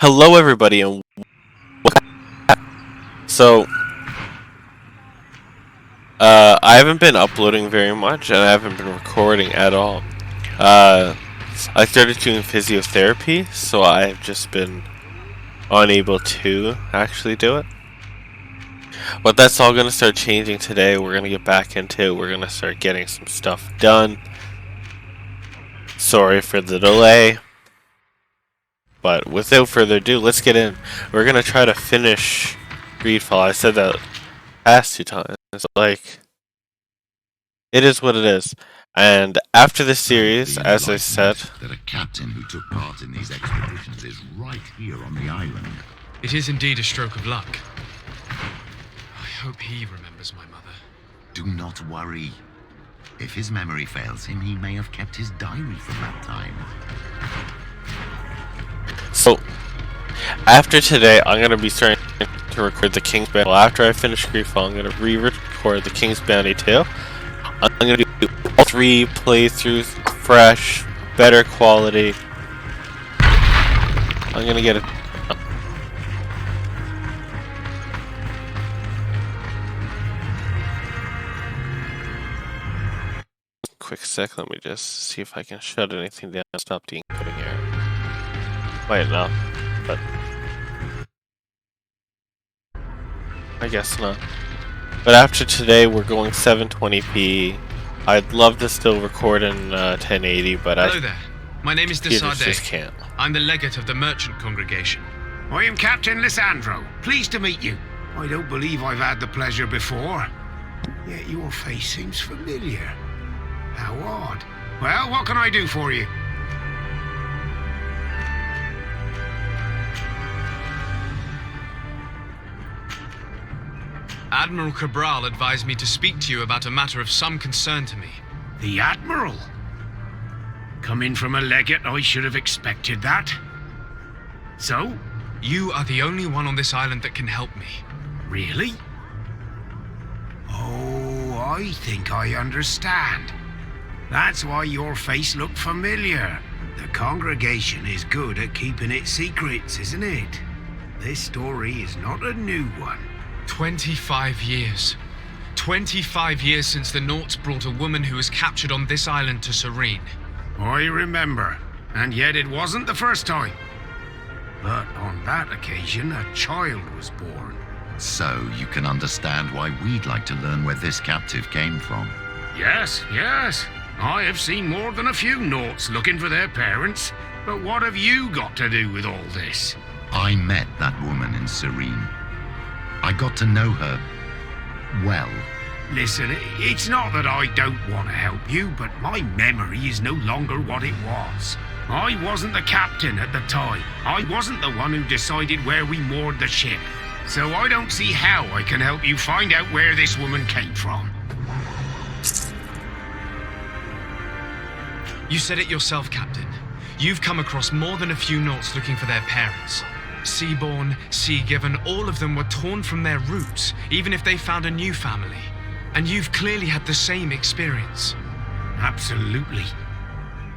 Hello, everybody, and so I haven't been uploading very much, and I haven't been recording at all. I started doing physiotherapy, so I've just been unable to actually do it. But that's all gonna start changing today. We're gonna get back into it. We're gonna start getting some stuff done. Sorry for the delay. But without further ado, let's get in. We're gonna try to finish Greedfall. I said that past 2 times. Like, it is what it is. And after the series, as I said, that a captain who took part in these expeditions is right here on the island. It is indeed a stroke of luck. I hope he remembers my mother. Do not worry. If his memory fails him, he may have kept his diary from that time. so after today, I'm gonna be starting to record the King's Bounty. Well, after I finish Greedfall, I'm gonna re-record the King's Bounty too. I'm gonna do all 3 playthroughs, fresh, better quality. I'm gonna get it. Quick sec, let me just see if I can shut anything down and stop the encoding error. Might not, but I guess not. But after today, we're going 720p. I'd love to still record in 1080, but Hello there. My name is just Desade. can't. I'm the legate of the merchant congregation. I am Captain Lissandro. Pleased to meet you. I don't believe I've had the pleasure before. Yet your face seems familiar. How odd. Well, what can I do for you? Admiral Cabral advised me to speak to you about a matter of some concern to me. The Admiral? Coming from a legate, I should have expected that. So? You are the only one on this island that can help me. Really? Oh, I think I understand. That's why your face looked familiar. The congregation is good at keeping its secrets, isn't it? This story is not a new one. 25 years. 25 years since the Nauts brought a woman who was captured on this island to Serene. I remember, and yet it wasn't the first time. But on that occasion, a child was born. So you can understand why we'd like to learn where this captive came from. Yes. I have seen more than a few Nauts looking for their parents. But what have you got to do with all this? I met that woman in Serene. I got to know her well. Listen, it's not that I don't want to help you, but my memory is no longer what it was. I wasn't the captain at the time. I wasn't the one who decided where we moored the ship. So I don't see how I can help you find out where this woman came from. You said it yourself, Captain. You've come across more than a few Nauts looking for their parents. Seaborn, Sea-given, all of them were torn from their roots, even if they found a new family. And you've clearly had the same experience. Absolutely.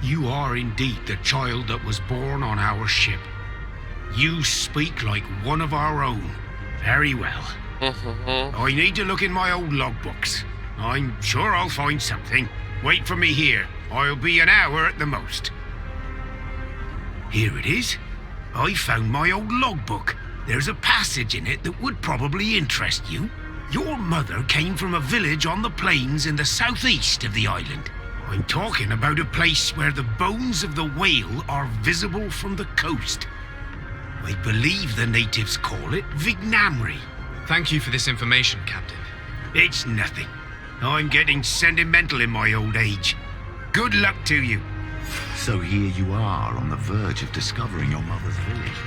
You are indeed the child that was born on our ship. You speak like one of our own. Very well. I need to look in my old logbooks. I'm sure I'll find something. Wait for me here. I'll be an hour at the most. Here it is. I found my old logbook. There's a passage in it that would probably interest you. Your mother came from a village on the plains in the southeast of the island. I'm talking about a place where the bones of the whale are visible from the coast. I believe the natives call it Vignamri. Thank you for this information, Captain. It's nothing. I'm getting sentimental in my old age. Good luck to you. So here you are on the verge of discovering your mother's village,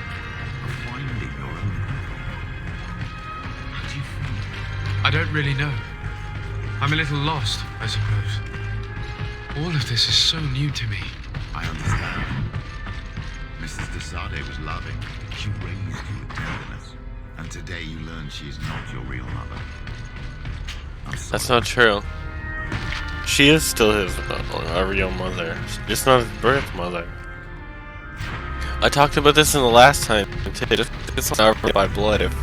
of finding your own. How do you feel? I don't really know. I'm a little lost, I suppose. All of this is so new to me. I understand. Mrs. Desade was loving. She raised you with tenderness. And today you learn she is not your real mother. I'm sorry. That's not true. She is still his real mother, just not his birth mother. I talked about this in the last time. It's not really by blood. If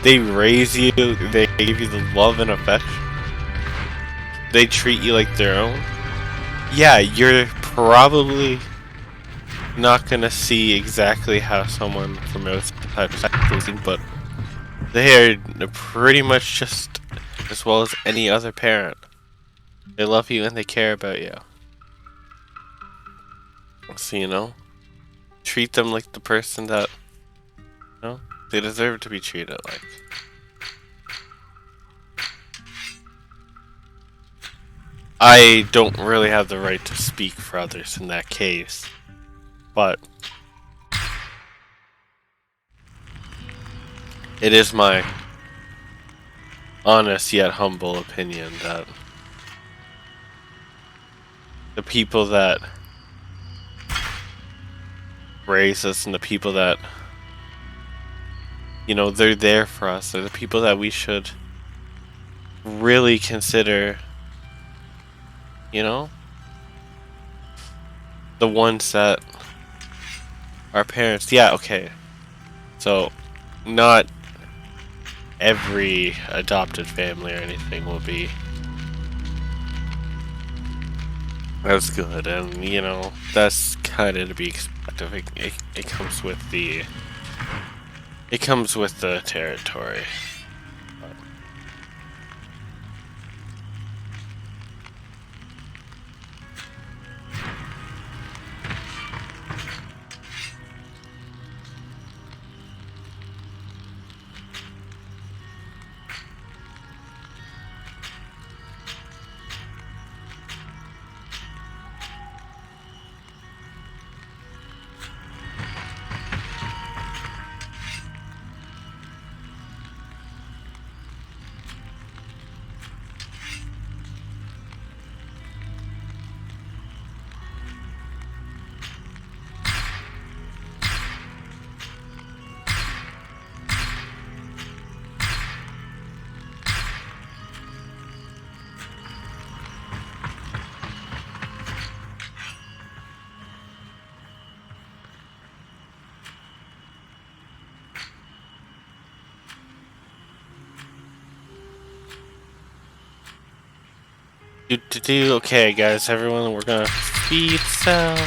they raise you, they give you the love and affection, they treat you like their own. Yeah, you're probably not gonna see exactly how someone from outside is, but they are pretty much just as well as any other parent. They love you and they care about you. So, you know, treat them like the person that, you know, they deserve to be treated like. I don't really have the right to speak for others in that case, but it is my honest yet humble opinion that the people that raise us and the people that, you know, they're there for us, are the people that we should really consider, you know, the ones that are parents. Yeah, okay. So, not every adopted family or anything will be as good, and you know, that's kind of to be expected. It comes with the territory. Okay, guys, everyone, we're gonna feed Sal.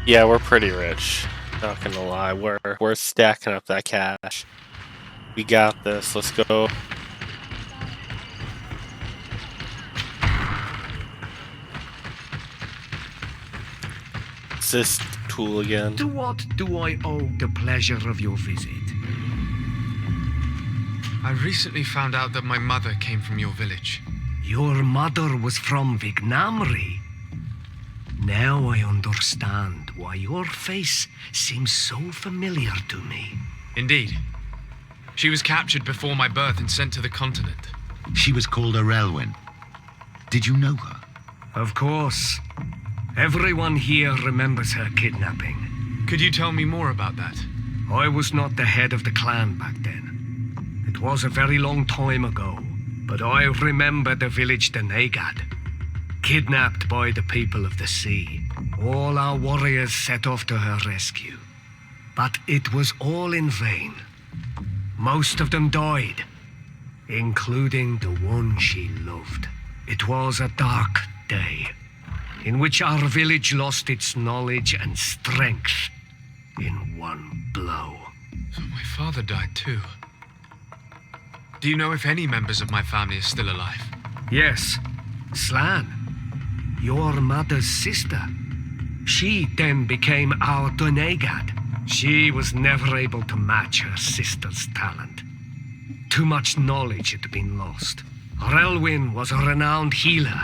Yeah, we're pretty rich. Not gonna lie, we're stacking up that cash. We got this. Let's go. It's this tool again. To what do I owe the pleasure of your visit? I recently found out that my mother came from your village. Your mother was from Vignamri. Now I understand why your face seems so familiar to me. Indeed. She was captured before my birth and sent to the continent. She was called Arelwyn. Did you know her? Of course. Everyone here remembers her kidnapping. Could you tell me more about that? I was not the head of the clan back then. It was a very long time ago, but I remember the village Denegad. Kidnapped by the people of the sea, all our warriors set off to her rescue. But it was all in vain. Most of them died, including the one she loved. It was a dark day, in which our village lost its knowledge and strength in one blow. So my father died too. Do you know if any members of my family are still alive? Yes, Slan, your mother's sister. She then became our Donegad. She was never able to match her sister's talent. too much knowledge had been lost. Relwyn was a renowned healer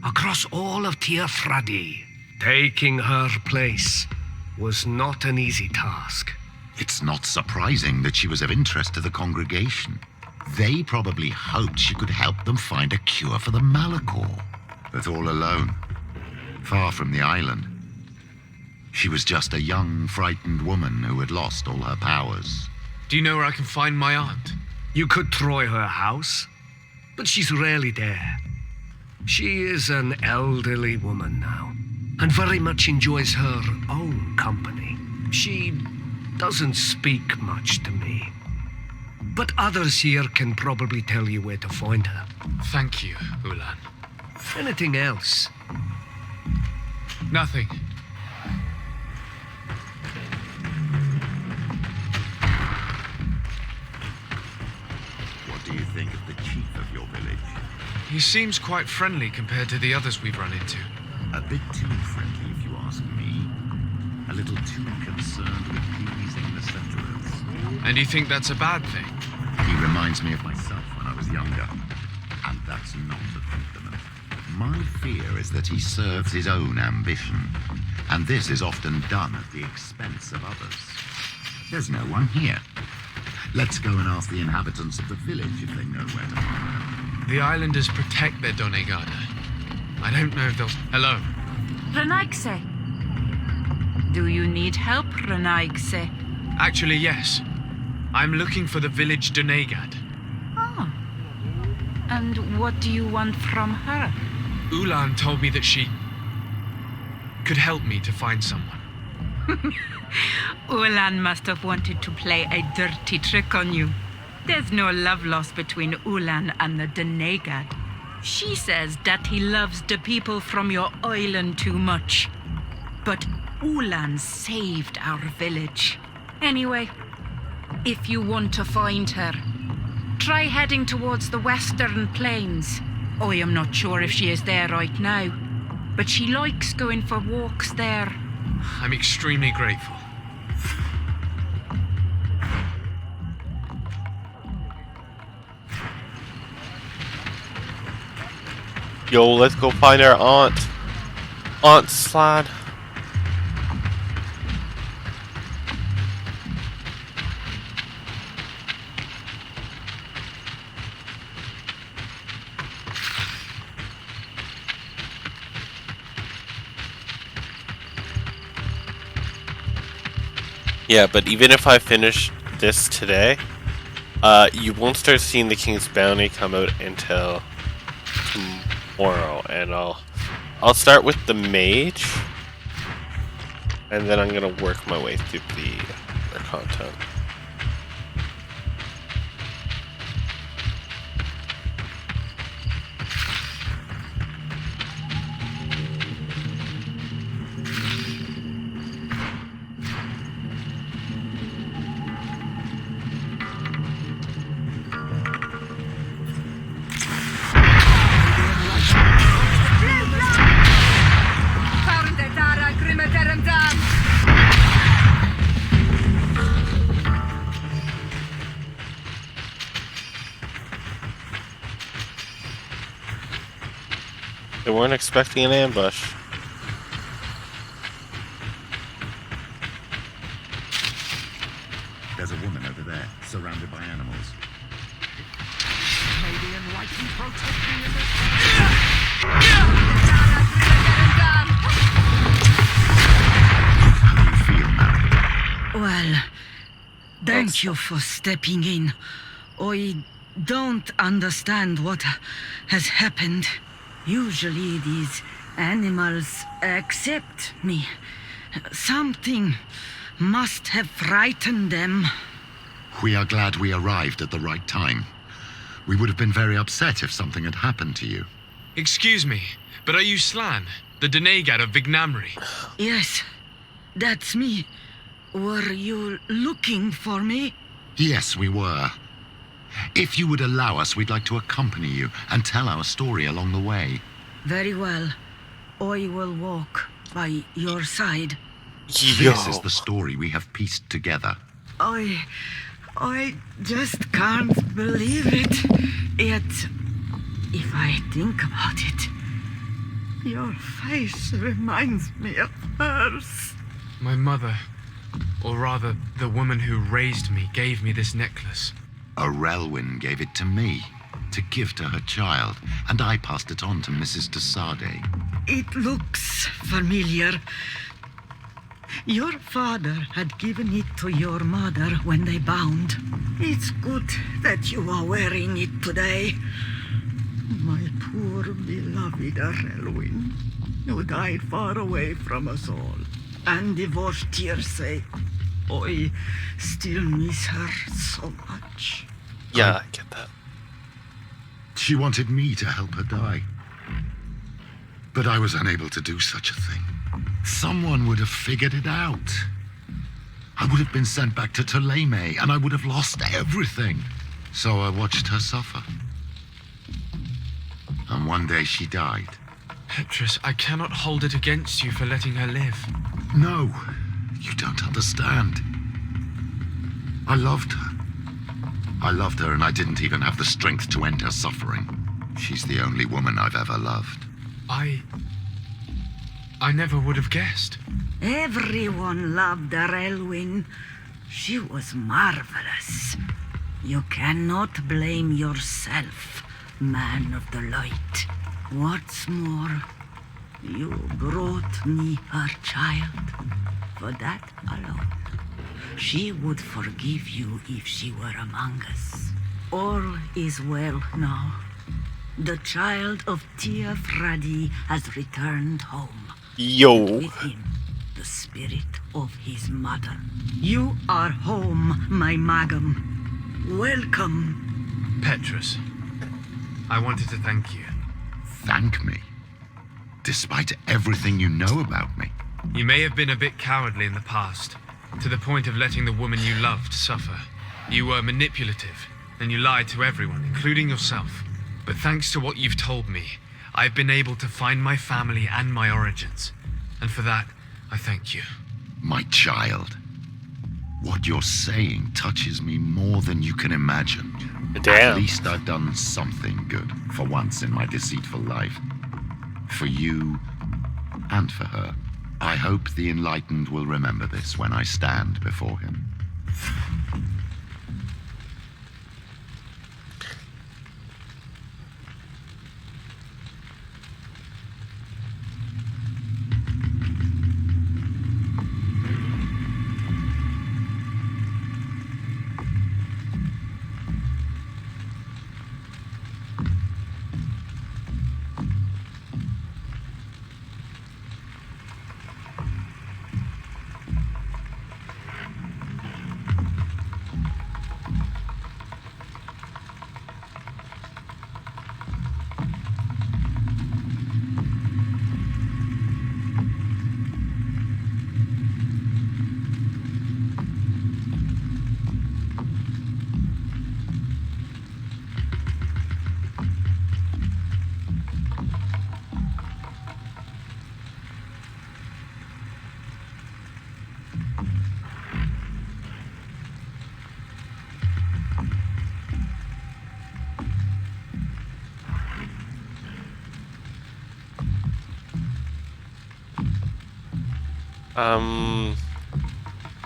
across all of Tearfradi. Taking her place was not an easy task. It's not surprising that she was of interest to the congregation. They probably hoped she could help them find a cure for the Malachor. But all alone, far from the island. She was just a young, frightened woman who had lost all her powers. Do you know where I can find my aunt? You could try her house, but she's rarely there. She is an elderly woman now, and very much enjoys her own company. She doesn't speak much to me, but others here can probably tell you where to find her. Thank you, Ulan. Anything else? Nothing. What do you think of the chief of your village? He seems quite friendly compared to the others we've run into. A bit too friendly, if you ask me. A little too concerned with pleasing the settlers. And you think that's a bad thing? He reminds me of myself when I was younger. And that's not a compliment. My fear is that he serves his own ambition. And this is often done at the expense of others. There's no one here. Let's go and ask the inhabitants of the village if they know where to find her. The islanders protect their Donegada. I don't know if they'll... Hello. Renaigse. Do you need help, Renaigse? Actually, yes. I'm looking for the village Donegad. Oh. And what do you want from her? Ulan told me that she could help me to find someone. Ulan must have wanted to play a dirty trick on you. There's no love lost between Ulan and the Donegad. She says that he loves the people from your island too much. But Ulan saved our village. Anyway, if you want to find her, try heading towards the western plains. I am not sure if she is there right now, but she likes going for walks there. I'm extremely grateful. Yo, let's go find our aunt. Aunt Slad. Yeah, but even if I finish this today, you won't start seeing the King's Bounty come out until tomorrow, and I'll start with the mage, and then I'm gonna work my way through the other content. They weren't expecting an ambush. There's a woman over there, surrounded by animals. Maybe enlightened protesting in this. How do you feel, Mary? Well, thank you for stepping in. I don't understand what has happened. Usually these animals accept me. Something must have frightened them. We are glad we arrived at the right time. We would have been very upset if something had happened to you. Excuse me, but are you Slan, the Donegad of Vignamri? Yes, that's me. Were you looking for me? Yes, we were. If you would allow us, we'd like to accompany you and tell our story along the way. Very well. I will walk by your side. Yo. This is the story we have pieced together. I I just can't believe it. Yet, if I think about it, your face reminds me of hers. My mother, or rather, the woman who raised me, gave me this necklace. Relwyn gave it to me to give to her child, and I passed it on to Mrs. de Sade. It looks familiar. Your father had given it to your mother when they bound. It's good that you are wearing it today. My poor beloved Relwyn, who died far away from us all, and divorced Tirce. I still miss her so much. Yeah, I get that. She wanted me to help her die. But I was unable to do such a thing. Someone would have figured it out. I would have been sent back to Ptolemy, and I would have lost everything. So I watched her suffer. And one day she died. Petrus, I cannot hold it against you for letting her live. No, you don't understand. I loved her. I loved her, and I didn't even have the strength to end her suffering. She's the only woman I've ever loved. I never would have guessed. Everyone loved Relwyn. She was marvelous. You cannot blame yourself, man of the light. What's more, you brought me her child. For that alone, she would forgive you if she were among us. All is well now. The child of Tia Fradi has returned home. Yo. With him, the spirit of his mother. You are home, my Magum. Welcome. Petrus, I wanted to thank you. Thank me? Despite everything you know about me? You may have been a bit cowardly in the past, to the point of letting the woman you loved suffer. You were manipulative, and you lied to everyone, including yourself. But thanks to what you've told me, I've been able to find my family and my origins. And for that, I thank you. My child. What you're saying touches me more than you can imagine. Damn. At least I've done something good for once in my deceitful life. For you and for her. I hope the enlightened will remember this when I stand before him.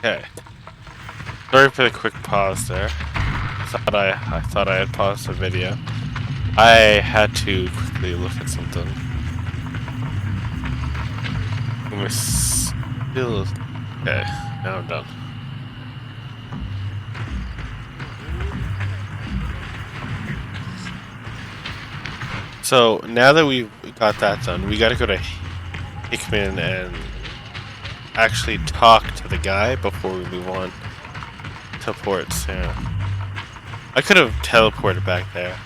Okay. Sorry for the quick pause there. I thought I had paused the video. I had to quickly look at something. We're still... Okay, now I'm done. So, now that we've got that done, we gotta go to Hikman and actually talk to the guy before we move on to ports. Yeah, I could have teleported back there,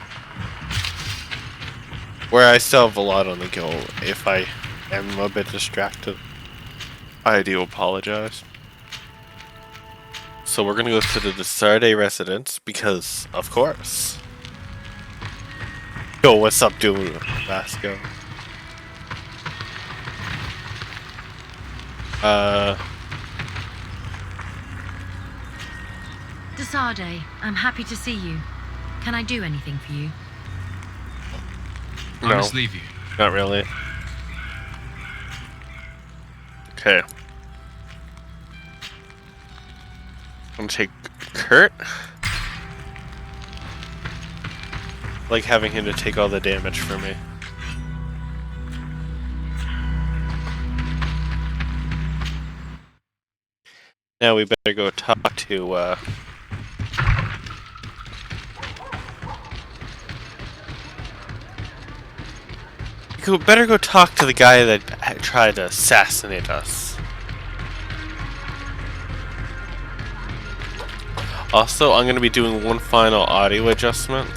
where I still have a lot on the go. If I am a bit distracted, I do apologize. So we're gonna go to the de Sade residence because, of course. Yo, what's up, dude? Vasco. Desade, I'm happy to see you. Can I do anything for you? I must leave you. Not really. Okay. I'm gonna take Kurt. Like having him to take all the damage for me. Now we better go talk to, we better go talk to the guy that tried to assassinate us. Also, I'm going to be doing one final audio adjustment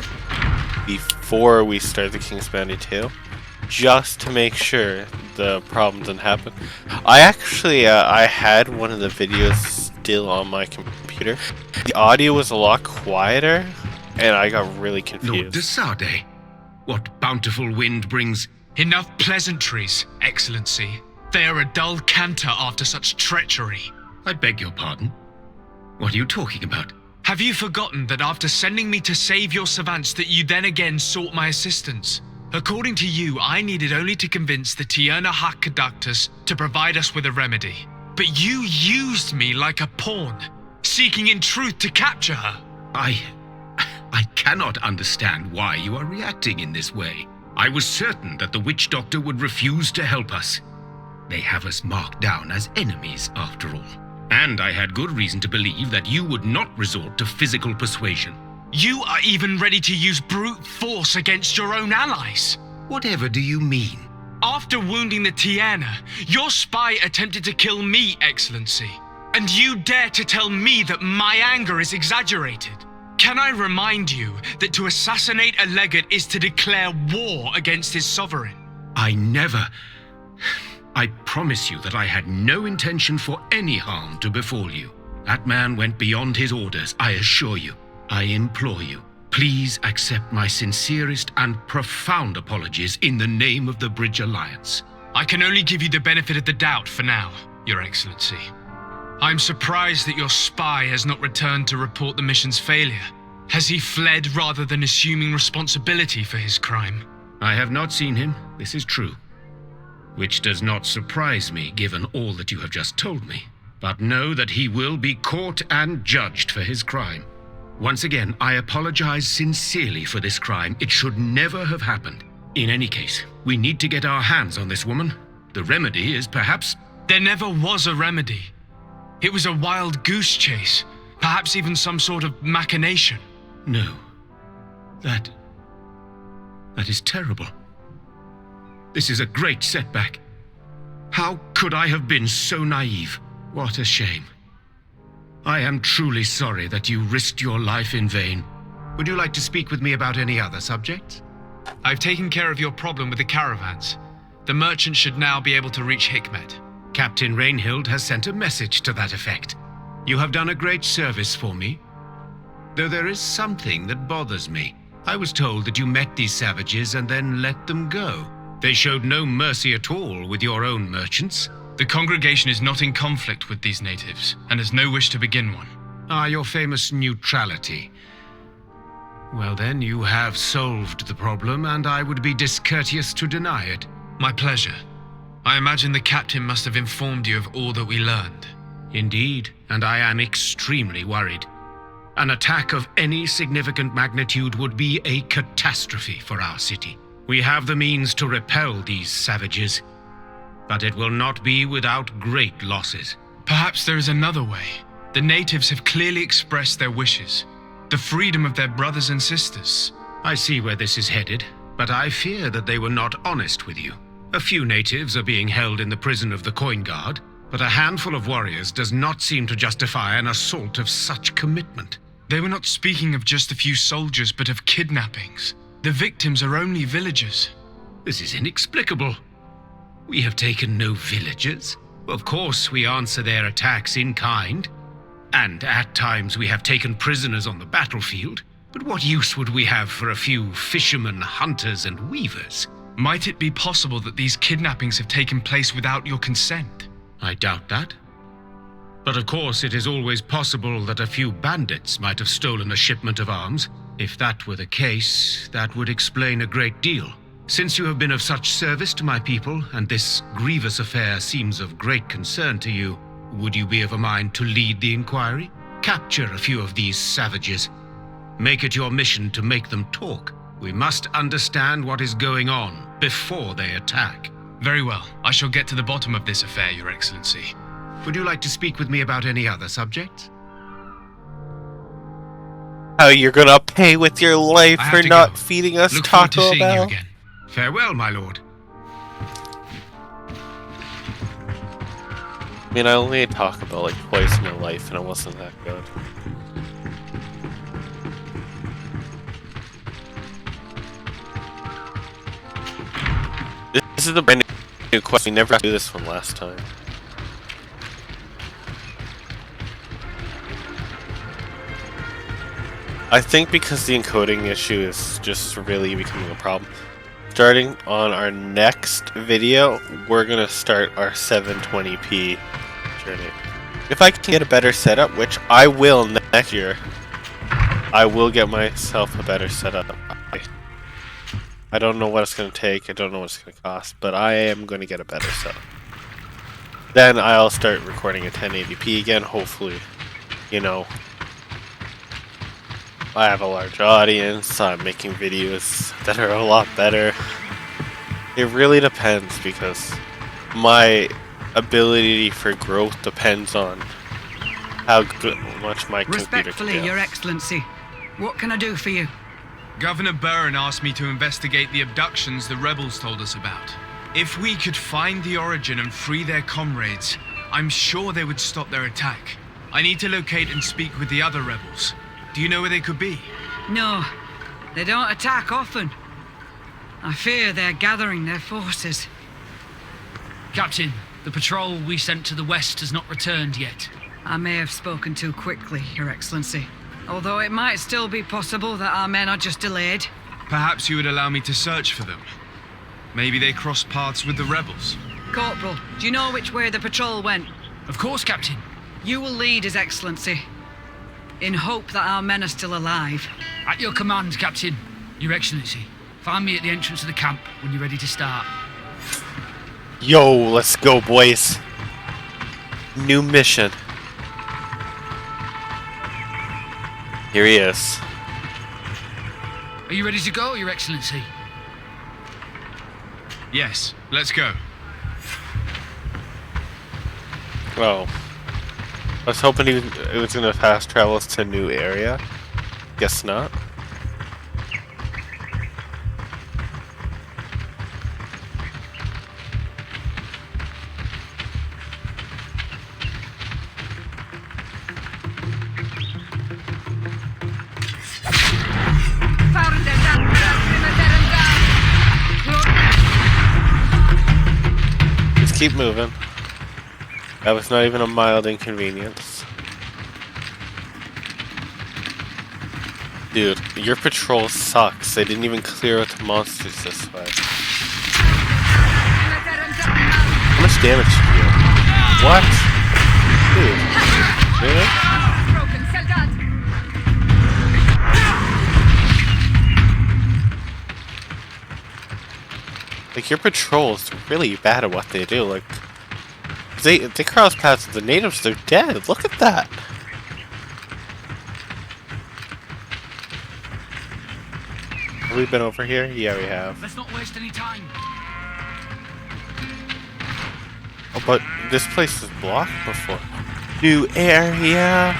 before we start the King's Bounty 2, just to make sure the problem didn't happen. I actually, I had one of the videos still on my computer. The audio was a lot quieter, and I got really Lord confused. Desade, what bountiful wind brings... Enough pleasantries, Excellency. They are a dull canter after such treachery. I beg your pardon? What are you talking about? Have you forgotten that after sending me to save your savants that you then again sought my assistance? According to you, I needed only to convince the Tierna Conductors to provide us with a remedy. But you used me like a pawn, seeking in truth to capture her. I cannot understand why you are reacting in this way. I was certain that the witch doctor would refuse to help us. They have us marked down as enemies, after all. And I had good reason to believe that you would not resort to physical persuasion. You are even ready to use brute force against your own allies. Whatever do you mean? After wounding the Tierna, your spy attempted to kill me, Excellency. And you dare to tell me that my anger is exaggerated. Can I remind you that to assassinate a legate is to declare war against his sovereign? I promise you that I had no intention for any harm to befall you. That man went beyond his orders, I assure you. I implore you, please accept my sincerest and profound apologies in the name of the Bridge Alliance. I can only give you the benefit of the doubt for now, Your Excellency. I'm surprised that your spy has not returned to report the mission's failure. Has he fled rather than assuming responsibility for his crime? I have not seen him, this is true. Which does not surprise me, given all that you have just told me. But know that he will be caught and judged for his crime. Once again, I apologize sincerely for this crime. It should never have happened. In any case, we need to get our hands on this woman. The remedy is perhaps... There never was a remedy. It was a wild goose chase, perhaps even some sort of machination. No. That is terrible. This is a great setback. How could I have been so naive? What a shame. I am truly sorry that you risked your life in vain. Would you like to speak with me about any other subjects? I've taken care of your problem with the caravans. The merchant should now be able to reach Hikmet. Captain Rainhild has sent a message to that effect. You have done a great service for me. Though there is something that bothers me. I was told that you met these savages and then let them go. They showed no mercy at all with your own merchants. The congregation is not in conflict with these natives, and has no wish to begin one. Your famous neutrality. Well then, you have solved the problem, and I would be discourteous to deny it. My pleasure. I imagine the captain must have informed you of all that we learned. Indeed, and I am extremely worried. An attack of any significant magnitude would be a catastrophe for our city. We have the means to repel these savages, but it will not be without great losses. Perhaps there is another way. The natives have clearly expressed their wishes. The freedom of their brothers and sisters. I see where this is headed, but I fear that they were not honest with you. A few natives are being held in the prison of the Coin Guard, but a handful of warriors does not seem to justify an assault of such commitment. They were not speaking of just a few soldiers, but of kidnappings. The victims are only villagers. This is inexplicable. We have taken no villagers. Of course, we answer their attacks in kind. And at times we have taken prisoners on the battlefield. But what use would we have for a few fishermen, hunters, and weavers? Might it be possible that these kidnappings have taken place without your consent? I doubt that. But of course, it is always possible that a few bandits might have stolen a shipment of arms. If that were the case, that would explain a great deal. Since you have been of such service to my people, and this grievous affair seems of great concern to you, would you be of a mind to lead the inquiry? Capture a few of these savages. Make it your mission to make them talk. We must understand what is going on before they attack. Very well. I shall get to the bottom of this affair, Your Excellency. Would you like to speak with me about any other subjects? How you're gonna pay with your life I have for to not go. feeding us Look forward to Taco seeing you Bell? again. Farewell, my lord. I mean, I only ate Taco Bell like twice in my life, and it wasn't that good. This is a brand new quest. We never got to do this one last time. I think because the encoding issue is just really becoming a problem. Starting on our next video, we're gonna start our 720p journey. If I can get a better setup, which I will next year, I will get myself a better setup. I don't know what it's gonna take, I don't know what it's gonna cost, but I am gonna get a better setup. Then I'll start recording at 1080p again, hopefully. You know, I have a large audience, I'm making videos that are a lot better. It really depends because my ability for growth depends on how much my computer can Respectfully, do. Your Excellency. What can I do for you? Governor Byrne asked me to investigate the abductions the rebels told us about. If we could find the origin and free their comrades, I'm sure they would stop their attack. I need to locate and speak with the other rebels. Do you know where they could be? No, they don't attack often. I fear they're gathering their forces. Captain, the patrol we sent to the west has not returned yet. I may have spoken too quickly, Your Excellency. Although it might still be possible that our men are just delayed. Perhaps you would allow me to search for them. Maybe they crossed paths with the rebels. Corporal, do you know which way the patrol went? Of course, Captain. You will lead, His Excellency, in hope that our men are still alive. At your command, Captain. Your Excellency, find me at the entrance of the camp when you're ready to start. Yo, let's go, boys. New mission. Here he is. Are you ready to go, Your Excellency? Yes, let's go. Oh. I was hoping it was gonna fast travel us to a new area. Guess not. Just keep moving. That was not even a mild inconvenience. Dude, your patrol sucks. They didn't even clear out the monsters this way. How much damage did you do? What? Dude. Really? Like, your patrol's really bad at what they do. Like, they cross paths with the natives, they're dead. Look at that. Have we been over here? Yeah, we have. Let's not waste any time. Oh, but this place was blocked before. New area.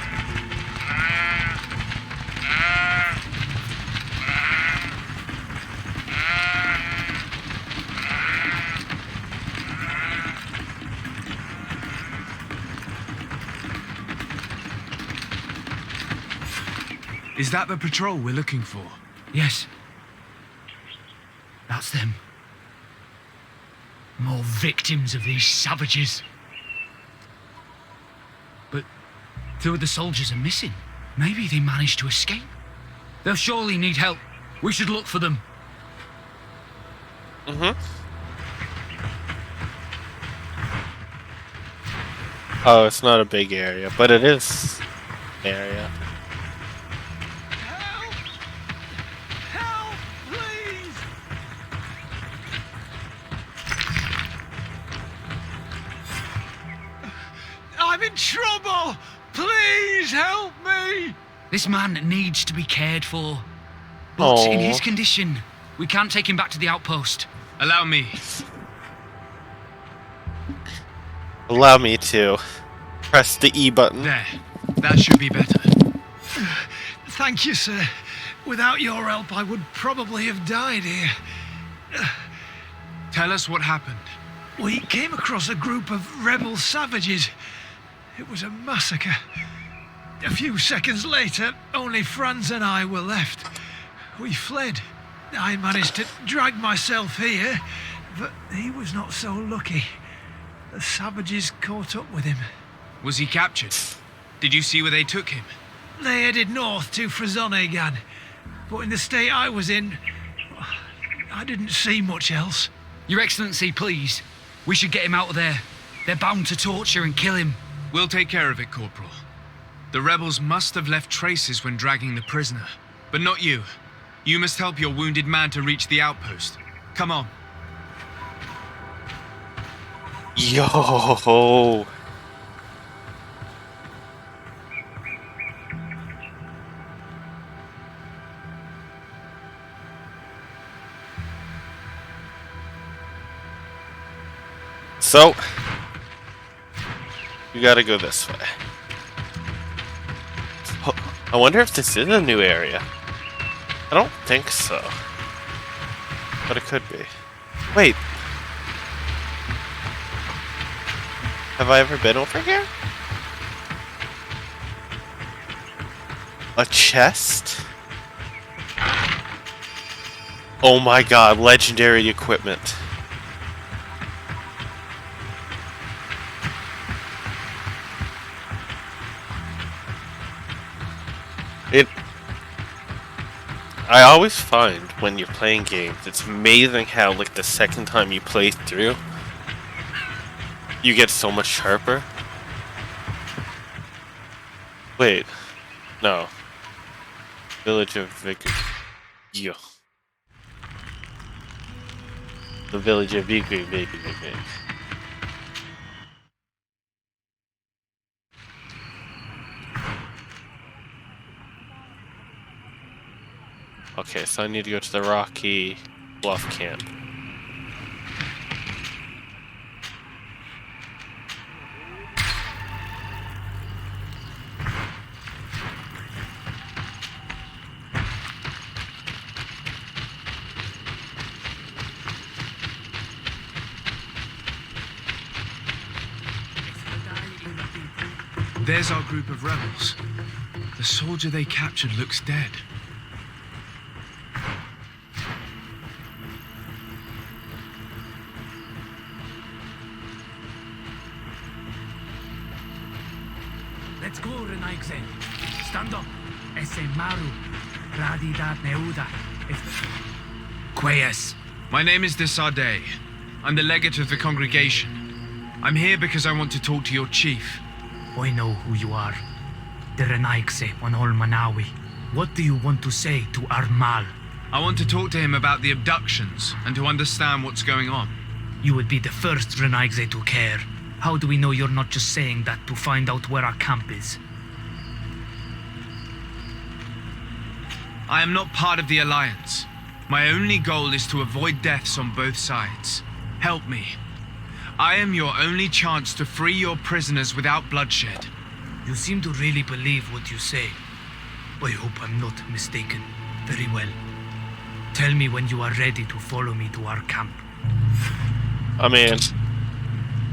Is that the patrol we're looking for? Yes. That's them. More victims of these savages. But two of the soldiers are missing. Maybe they managed to escape. They'll surely need help. We should look for them. Oh, it's not a big area, but it is an area. Help! Help, please! I'm in trouble! Please help me! This man needs to be cared for. But in his condition, we can't take him back to the outpost. Allow me. Allow me to press the E button. There. That should be better. Thank you, sir. Without your help, I would probably have died here. Tell us what happened. We came across a group of rebel savages. It was a massacre. A few seconds later, only Franz and I were left. We fled. I managed to drag myself here, but he was not so lucky. The savages caught up with him. Was he captured? Did you see where they took him? They headed north to Frazonegan, but in the state I was in, I didn't see much else. Your Excellency, please. We should get him out of there. They're bound to torture and kill him. We'll take care of it, Corporal. The rebels must have left traces when dragging the prisoner. But not you. You must help your wounded man to reach the outpost. Come on. Yo. So, you gotta go this way. Oh, I wonder if this is a new area. I don't think so. But it could be. Wait. Have I ever been over here? A chest? Oh my god, legendary equipment. I always find when you're playing games, it's amazing how, like, the second time you play through, you get so much sharper. Wait. No. Village of Vigor. Yo. The village of Vigor, baby. Okay, so I need to go to the Rocky Bluff camp. There's our group of rebels. The soldier they captured looks dead. Let's go, Renaigze. Stand up. Ese maru. Radi dat neuda. Quayas. My name is Desade. I'm the legate of the congregation. I'm here because I want to talk to your chief. I know who you are. The Renaigze on Ol Manawi. What do you want to say to Armal? I want to talk to him about the abductions and to understand what's going on. You would be the first Renaigze to care. How do we know you're not just saying that to find out where our camp is? I am not part of the Alliance. My only goal is to avoid deaths on both sides. Help me. I am your only chance to free your prisoners without bloodshed. You seem to really believe what you say. I hope I'm not mistaken. Very well. Tell me when you are ready to follow me to our camp. I mean...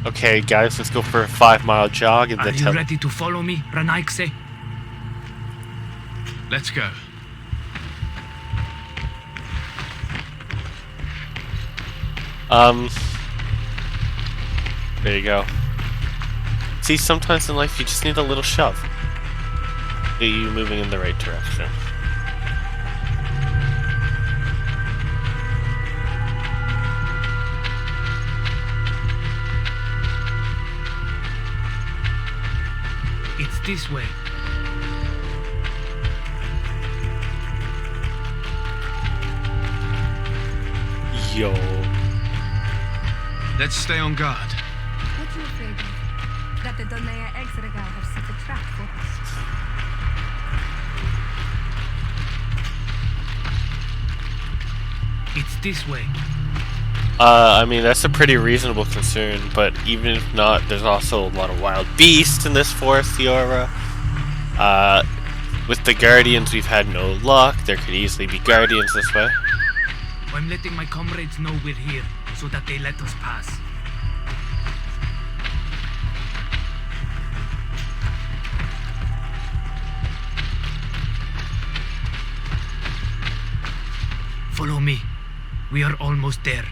Okay, guys, let's go for a 5-mile jog and Are then you ready to follow me, Renaigze? Let's go. There you go. See, sometimes in life you just need a little shove. Get you moving in the right direction. this way. Yo. Let's stay on guard. What are you afraid of? That the Donea Exregal have set a trap for us. It's this way. I mean, that's a pretty reasonable concern, but even if not, there's also a lot of wild beasts in this forest, Theora. With the Guardians, we've had no luck. There could easily be Guardians this way. I'm letting my comrades know we're here, so that they let us pass. Follow me. We are almost there.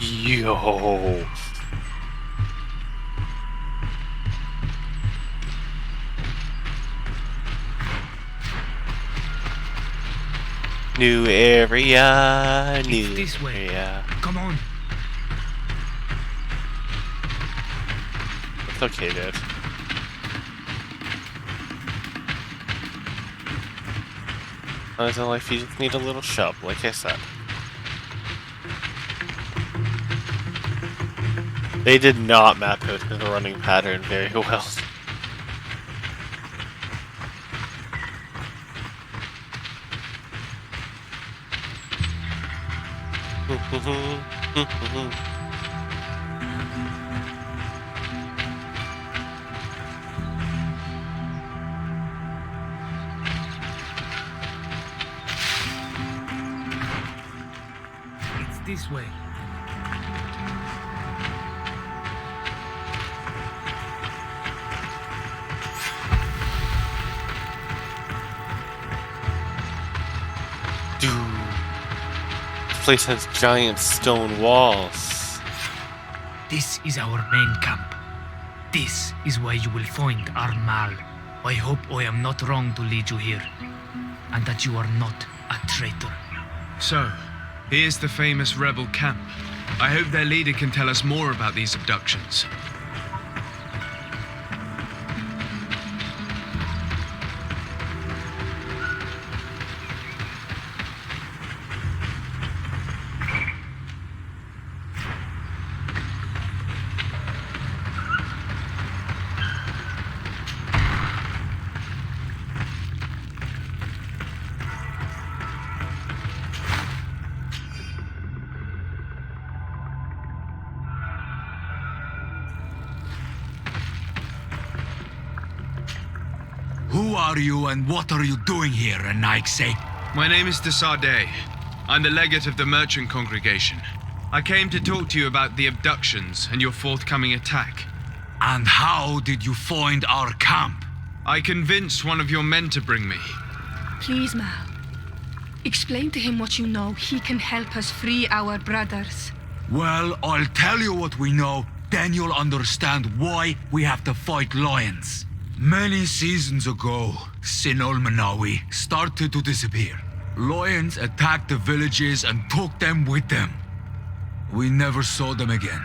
Yo. New area, new It's this way. area. Come on. It's okay, dude. As in life, you just need a little shove, like I said. They did not map out the running pattern very well. It's this way. Dude. This place has giant stone walls. This is our main camp. This is where you will find our Mal. I hope I am not wrong to lead you here, and that you are not a traitor. So, here's the famous rebel camp. I hope their leader can tell us more about these abductions. Who are you and what are you doing here, Anaikse? My name is Desarde. I'm the legate of the merchant congregation. I came to talk to you about the abductions and your forthcoming attack. And how did you find our camp? I convinced one of your men to bring me. Please, Mal. Explain to him what you know. He can help us free our brothers. Well, I'll tell you what we know, then you'll understand why we have to fight lions. Many seasons ago, Sinol Manawi started to disappear. Lions attacked the villages and took them with them. We never saw them again.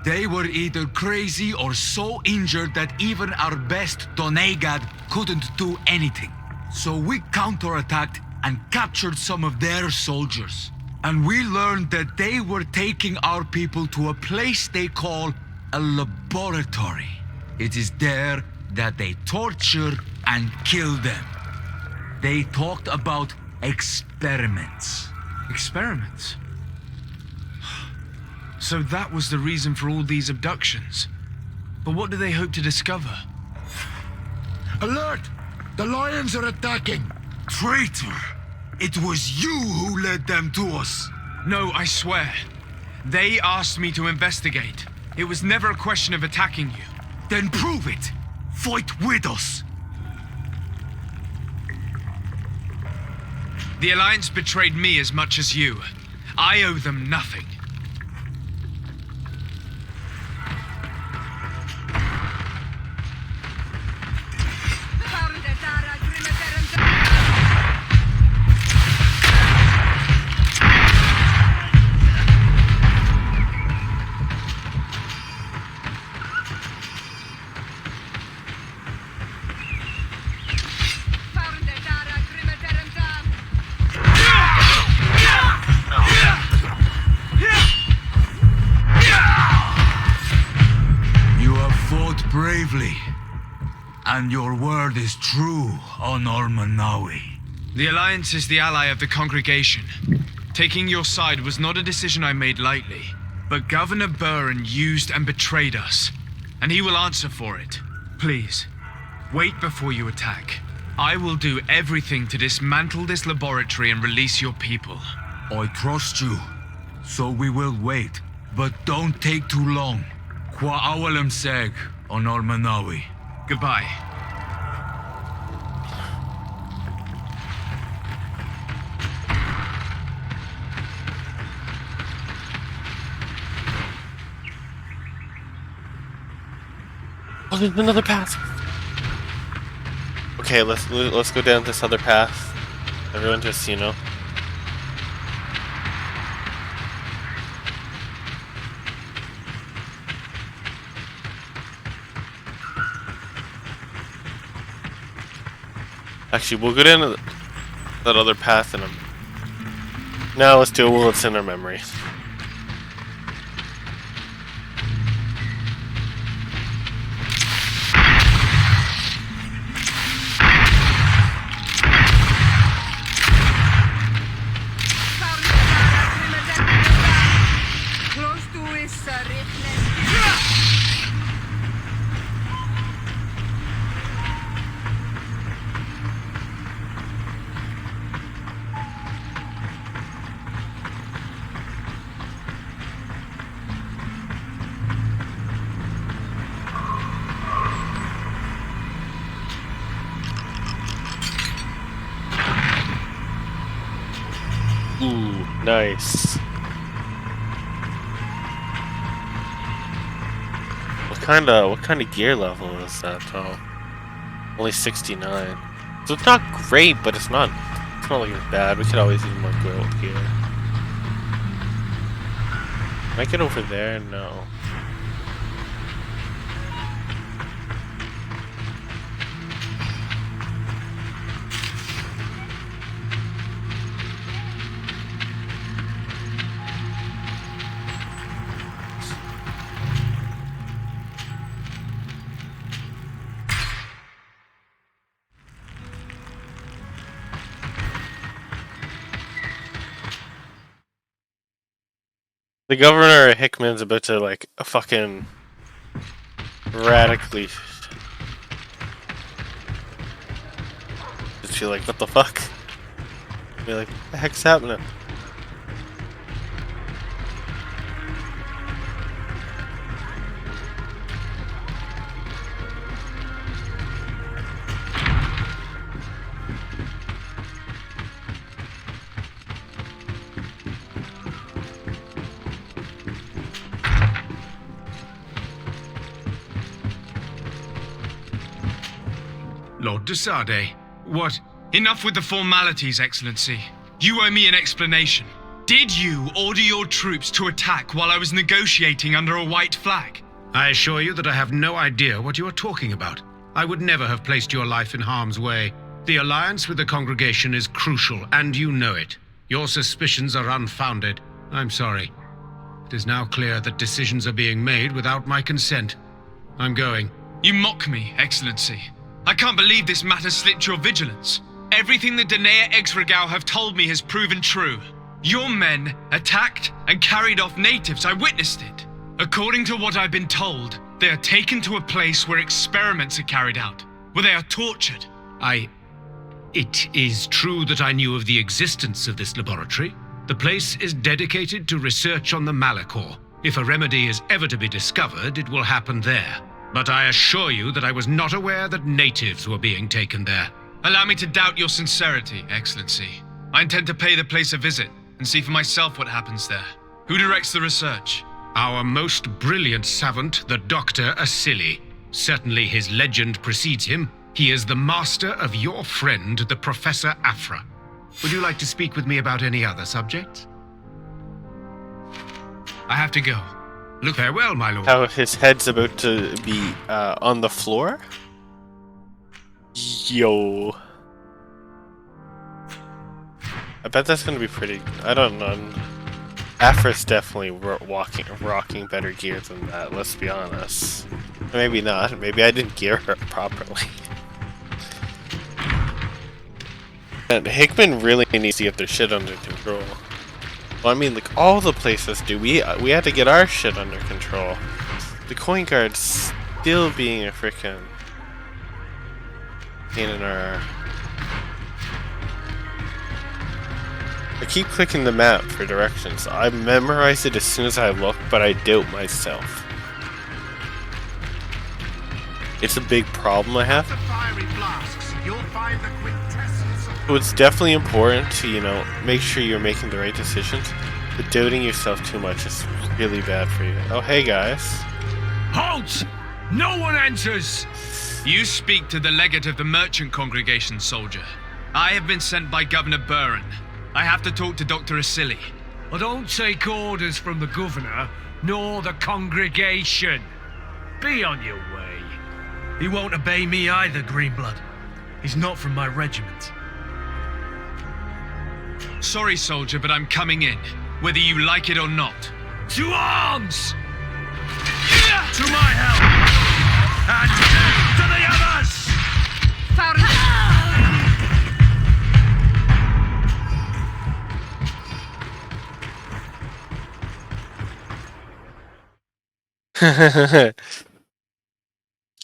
They were either crazy or so injured that even our best Donegad couldn't do anything. So we counterattacked and captured some of their soldiers. And we learned that they were taking our people to a place they call a laboratory. It is there that they torture and kill them. They talked about experiments. Experiments? So that was the reason for all these abductions. But what do they hope to discover? Alert! The lions are attacking! Traitor! It was you who led them to us! No, I swear. They asked me to investigate. It was never a question of attacking you. Then prove it! Fight with us! The Alliance betrayed me as much as you. I owe them nothing. And your word is true on Ormanawi. The Alliance is the ally of the congregation. Taking your side was not a decision I made lightly, but Governor Burren used and betrayed us, and he will answer for it. Please, wait before you attack. I will do everything to dismantle this laboratory and release your people. I trust you, so we will wait. But don't take too long. Qua awalem seg on Ormanawi. Goodbye. Oh, there's another path. Okay, let's go down this other path. Everyone just, you know. Actually, we'll go down that other path and now let's do it while it's in our memories. Ooh, nice. What kind of gear level is that though? Only 69. So it's not great, but it's not like it's bad. We could always use more gold gear. Can I get over there? No. The governor Hikman's about to like fucking radically just feel like, what the fuck? Be like, what the heck's happening? Lord de Sade, what? Enough with the formalities, Excellency. You owe me an explanation. Did you order your troops to attack while I was negotiating under a white flag? I assure you that I have no idea what you are talking about. I would never have placed your life in harm's way. The alliance with the congregation is crucial, and you know it. Your suspicions are unfounded. I'm sorry. It is now clear that decisions are being made without my consent. I'm going. You mock me, Excellency. I can't believe this matter slipped your vigilance. Everything the Danea Exregao have told me has proven true. Your men attacked and carried off natives. I witnessed it. According to what I've been told, they are taken to a place where experiments are carried out, where they are tortured. It is true that I knew of the existence of this laboratory. The place is dedicated to research on the Malachor. If a remedy is ever to be discovered, it will happen there. But I assure you that I was not aware that natives were being taken there. Allow me to doubt your sincerity, Excellency. I intend to pay the place a visit and see for myself what happens there. Who directs the research? Our most brilliant savant, the Dr. Asili. Certainly his legend precedes him. He is the master of your friend, the Professor Afra. Would you like to speak with me about any other subjects? I have to go. Look, farewell, my lord. How his head's about to be on the floor? Yo. I bet that's gonna be pretty. I don't know. Afra's definitely rocking better gear than that, let's be honest. Maybe not. Maybe I didn't gear her properly. And Hikman really needs to get their shit under control. Well, I mean, like, all the places do. We had to get our shit under control. The coin guard's still being a freaking pain in our... I keep clicking the map for directions. I memorize it as soon as I look, but I doubt myself. It's a big problem I have. So it's definitely important to, you know, make sure you're making the right decisions. But doubting yourself too much is really bad for you. Oh, hey guys. Halt! No one enters! You speak to the legate of the merchant congregation, soldier. I have been sent by Governor Buren. I have to talk to Dr. Asili. I don't take orders from the governor, nor the congregation. Be on your way. He won't obey me either, Greenblood. He's not from my regiment. Sorry, soldier, but I'm coming in, whether you like it or not. To arms! To my help! And to the others!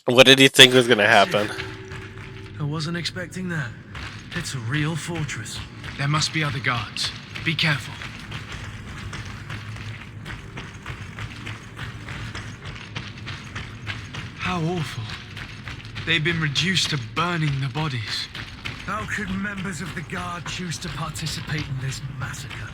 What did you think was gonna happen? I wasn't expecting that. It's a real fortress. There must be other guards. Be careful. How awful. They've been reduced to burning the bodies. How could members of the guard choose to participate in this massacre?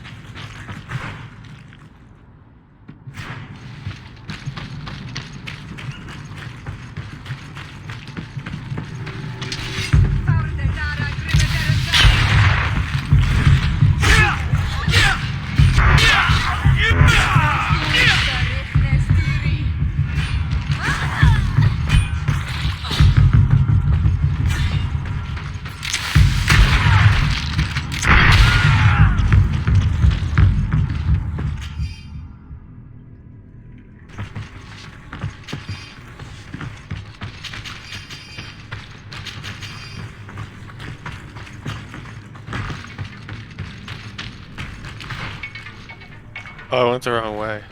Oh, I went the wrong way.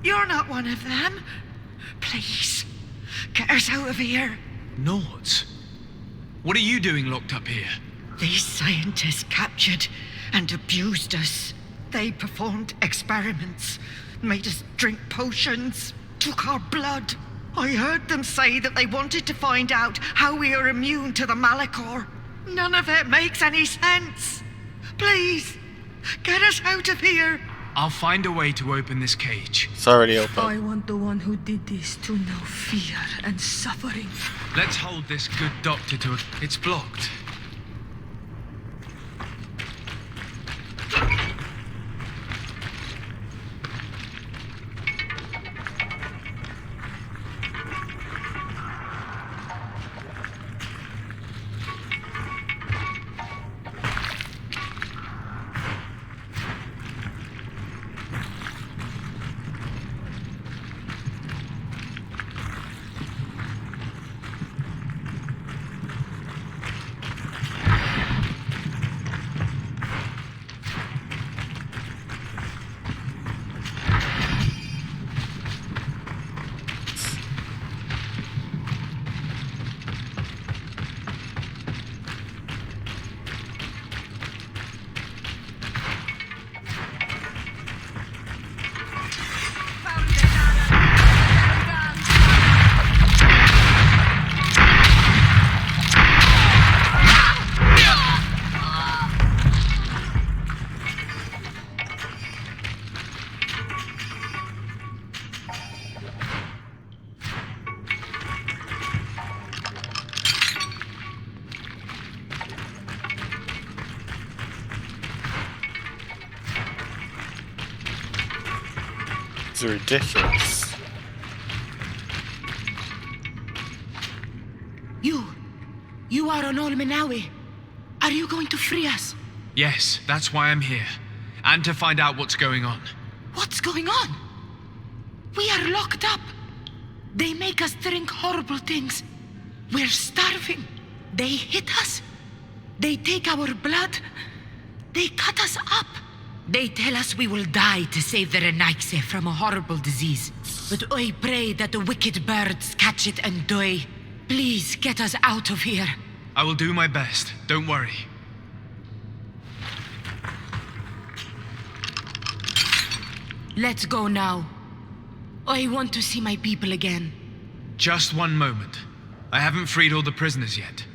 You're not one of them. Please, get us out of here. Nords? What are you doing locked up here? These scientists captured and abused us. They performed experiments, made us drink potions, took our blood. I heard them say that they wanted to find out how we are immune to the Malachor. None of it makes any sense. Please, get us out of here. I'll find a way to open this cage. It's already open. I want the one who did this to know fear and suffering. Let's hold this good doctor to it. It's blocked. It's ridiculous. You are an Olmenawi. Are you going to free us? Yes, that's why I'm here. And to find out what's going on. What's going on? We are locked up. They make us drink horrible things. We're starving. They hit us. They take our blood. They cut us up. They tell us we will die to save the Renaigse from a horrible disease. But I pray that the wicked birds catch it and die. Please get us out of here. I will do my best. Don't worry. Let's go now. I want to see my people again. Just one moment. I haven't freed all the prisoners yet.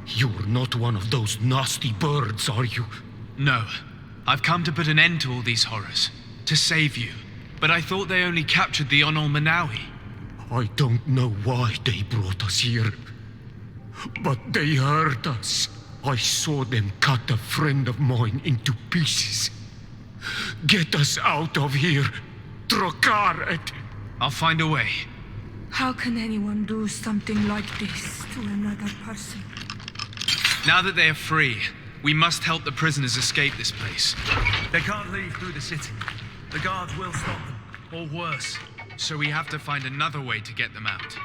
You're not one of those nasty birds, are you? No. I've come to put an end to all these horrors. To save you. But I thought they only captured the Onol Manawi. I don't know why they brought us here. But they hurt us. I saw them cut a friend of mine into pieces. Get us out of here. Trokaret. I'll find a way. How can anyone do something like this to another person? Now that they are free, we must help the prisoners escape this place. They can't leave through the city. The guards will stop them, or worse. So we have to find another way to get them out.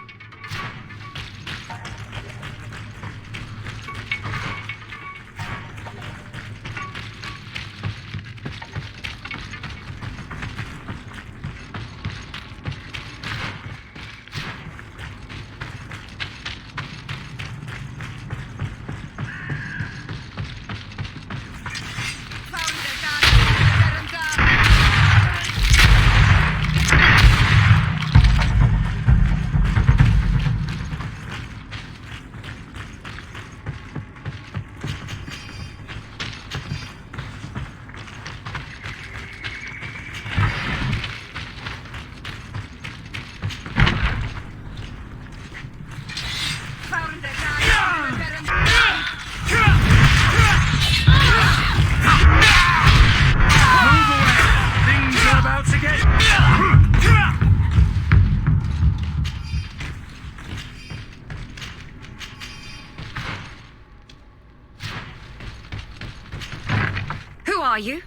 Are you?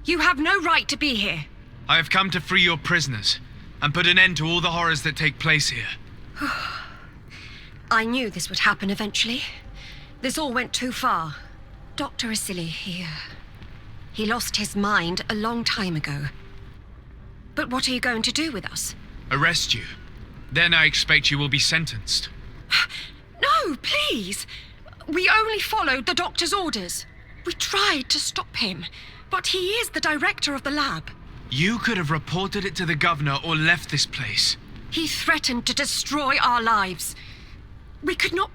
You have no right to be here. I have come to free your prisoners and put an end to all the horrors that take place here. I knew this would happen eventually. This all went too far. Dr. Asili he lost his mind a long time ago. But what are you going to do with us? Arrest you. Then I expect you will be sentenced. No, please. We only followed the doctor's orders. We tried to stop him, but he is the director of the lab. You could have reported it to the governor or left this place. He threatened to destroy our lives. We could not...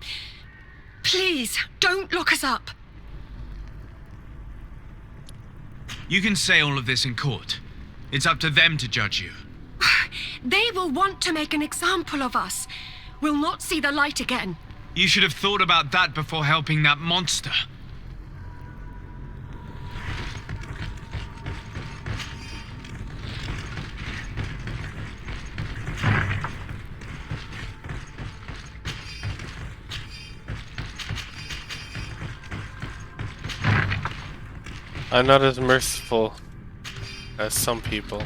Please, don't look us up. You can say all of this in court. It's up to them to judge you. They will want to make an example of us. We'll not see the light again. You should have thought about that before helping that monster. I'm not as merciful as some people.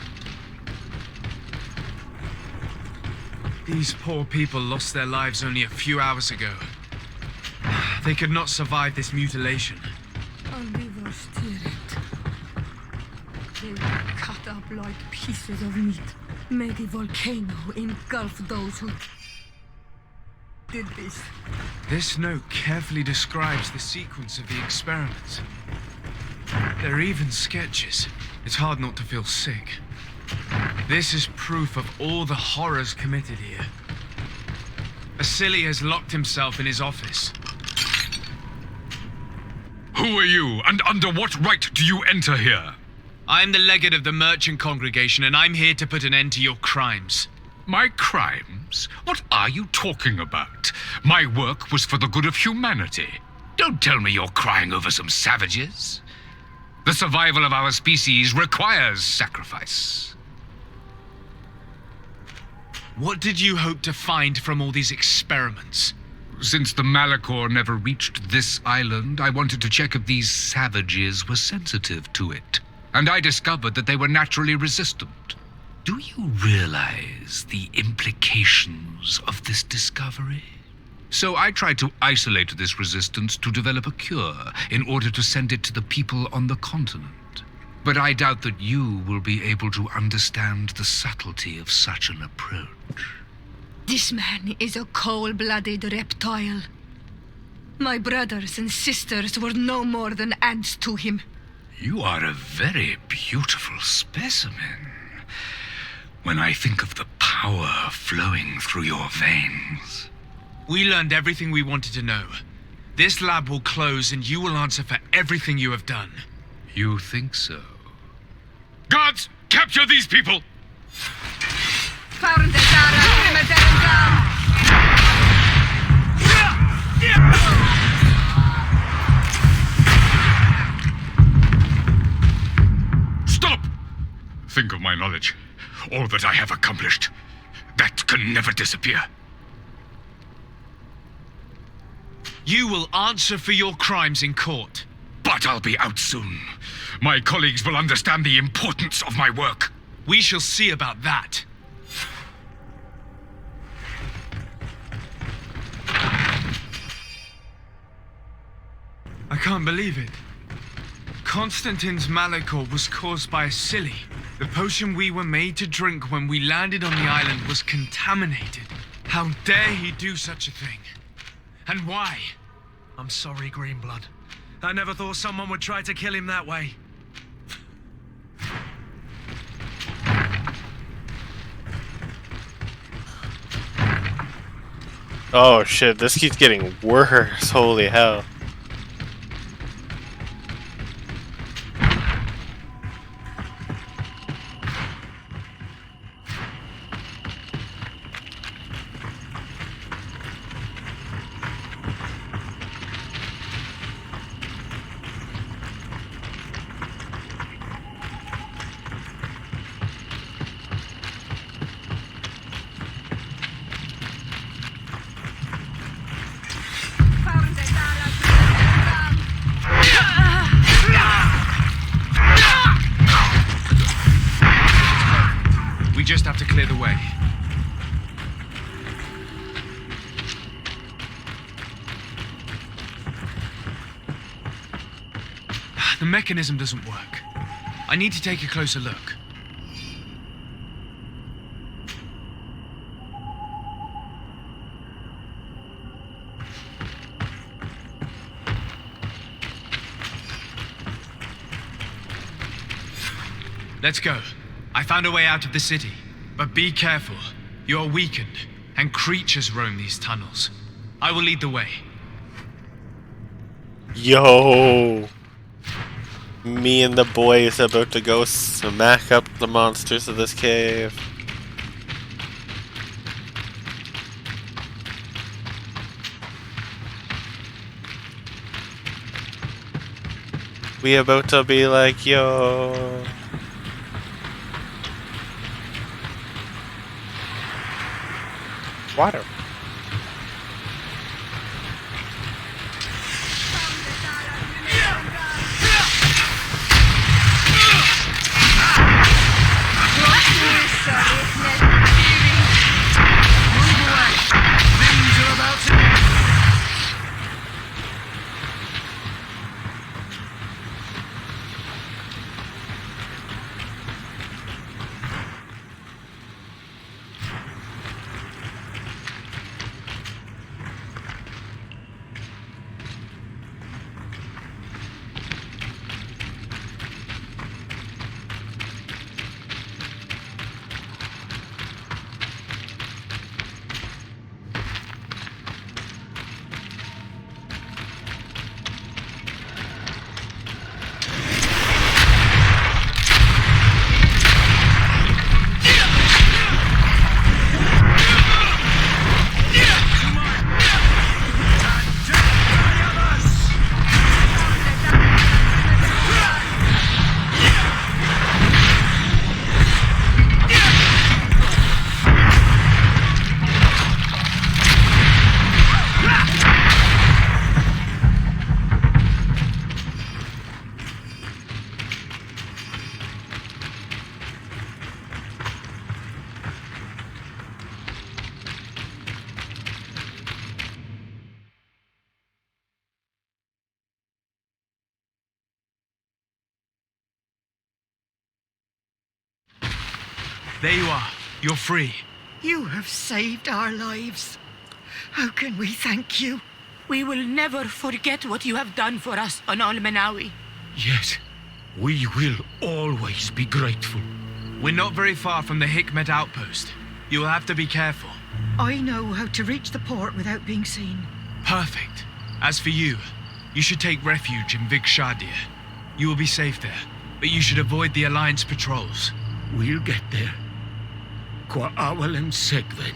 These poor people lost their lives only a few hours ago. They could not survive this mutilation. Our livers tear it. They were cut up like pieces of meat. May the volcano engulf those who did this. This note carefully describes the sequence of the experiments. There are even sketches. It's hard not to feel sick. This is proof of all the horrors committed here. Asili has locked himself in his office. Who are you, and under what right do you enter here? I am the legate of the merchant congregation, and I'm here to put an end to your crimes. My crimes? What are you talking about? My work was for the good of humanity. Don't tell me you're crying over some savages. The survival of our species requires sacrifice. What did you hope to find from all these experiments? Since the Malachor never reached this island, I wanted to check if these savages were sensitive to it. And I discovered that they were naturally resistant. Do you realize the implications of this discovery? So I tried to isolate this resistance to develop a cure in order to send it to the people on the continent. But I doubt that you will be able to understand the subtlety of such an approach. This man is a cold-blooded reptile. My brothers and sisters were no more than ants to him. You are a very beautiful specimen. When I think of the power flowing through your veins. We learned everything we wanted to know. This lab will close and you will answer for everything you have done. You think so? Guards, capture these people! Stop! Think of my knowledge. All that I have accomplished. That can never disappear. You will answer for your crimes in court. But I'll be out soon. My colleagues will understand the importance of my work. We shall see about that. I can't believe it. Constantine's Malachor was caused by a silly. The potion we were made to drink when we landed on the island was contaminated. How dare he do such a thing? And why? I'm sorry, Greenblood. I never thought someone would try to kill him that way. Oh shit, this keeps getting worse. Holy hell. We just have to clear the way. The mechanism doesn't work. I need to take a closer look. Let's go. I found a way out of the city. But be careful. You are weakened, and creatures roam these tunnels. I will lead the way. Yo! Me and the boys about to go smack up the monsters of this cave. We about to be like, yo. Water. There you are. You're free. You have saved our lives. How can we thank you? We will never forget what you have done for us on Al-Manawi. Yes, we will always be grateful. We're not very far from the Hikmet outpost. You'll have to be careful. I know how to reach the port without being seen. Perfect. As for you, you should take refuge in Vikshadir. You will be safe there, but you should avoid the Alliance patrols. We'll get there. Kwa awalem segven.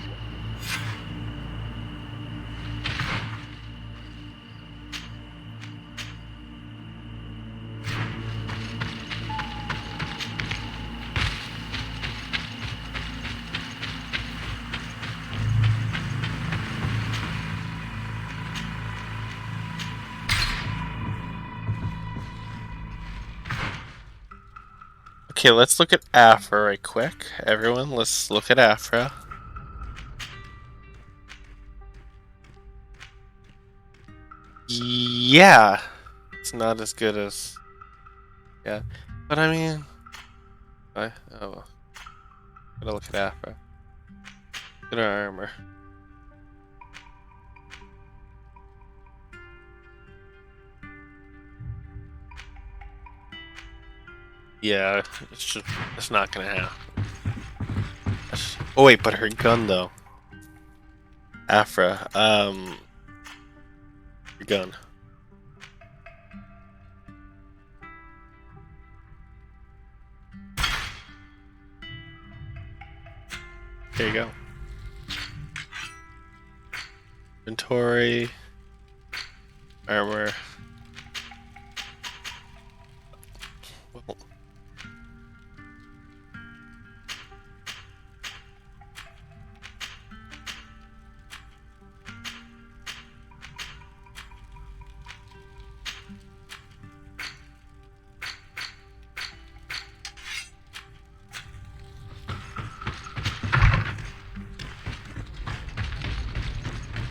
Okay, let's look at Afra right quick. Everyone, let's look at Afra. Yeah, it's not as good as... Yeah, but I mean... gotta look at Afra. Look at her armor. Yeah, it's not gonna happen. Oh wait, but her gun though. Afra, your gun. There you go. Inventory, armor. Well,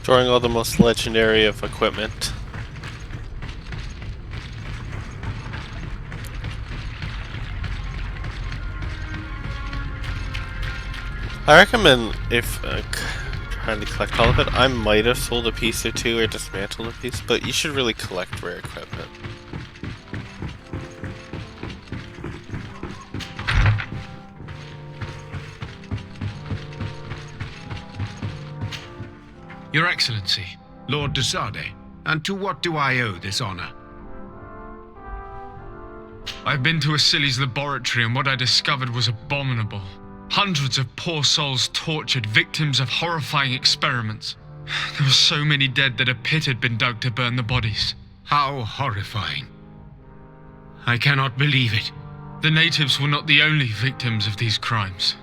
storing all the most legendary of equipment. I recommend, if trying to collect all of it, I might have sold a piece or two or dismantled a piece, but you should really collect rare equipment. Your Excellency. Lord de Sade, and to what do I owe this honor? I've been to Asili's laboratory and what I discovered was abominable. Hundreds of poor souls tortured, victims of horrifying experiments. There were so many dead that a pit had been dug to burn the bodies. How horrifying. I cannot believe it. The natives were not the only victims of these crimes.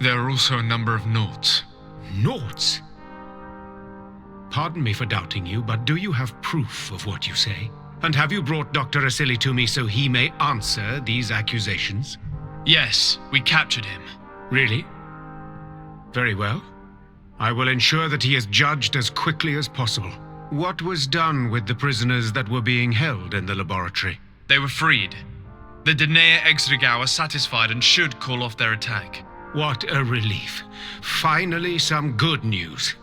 There are also a number of Naughts. Naughts? Pardon me for doubting you, but do you have proof of what you say? And have you brought Dr. Asili to me so he may answer these accusations? Yes, we captured him. Really? Very well. I will ensure that he is judged as quickly as possible. What was done with the prisoners that were being held in the laboratory? They were freed. The Dinea Exregao are satisfied and should call off their attack. What a relief. Finally, some good news.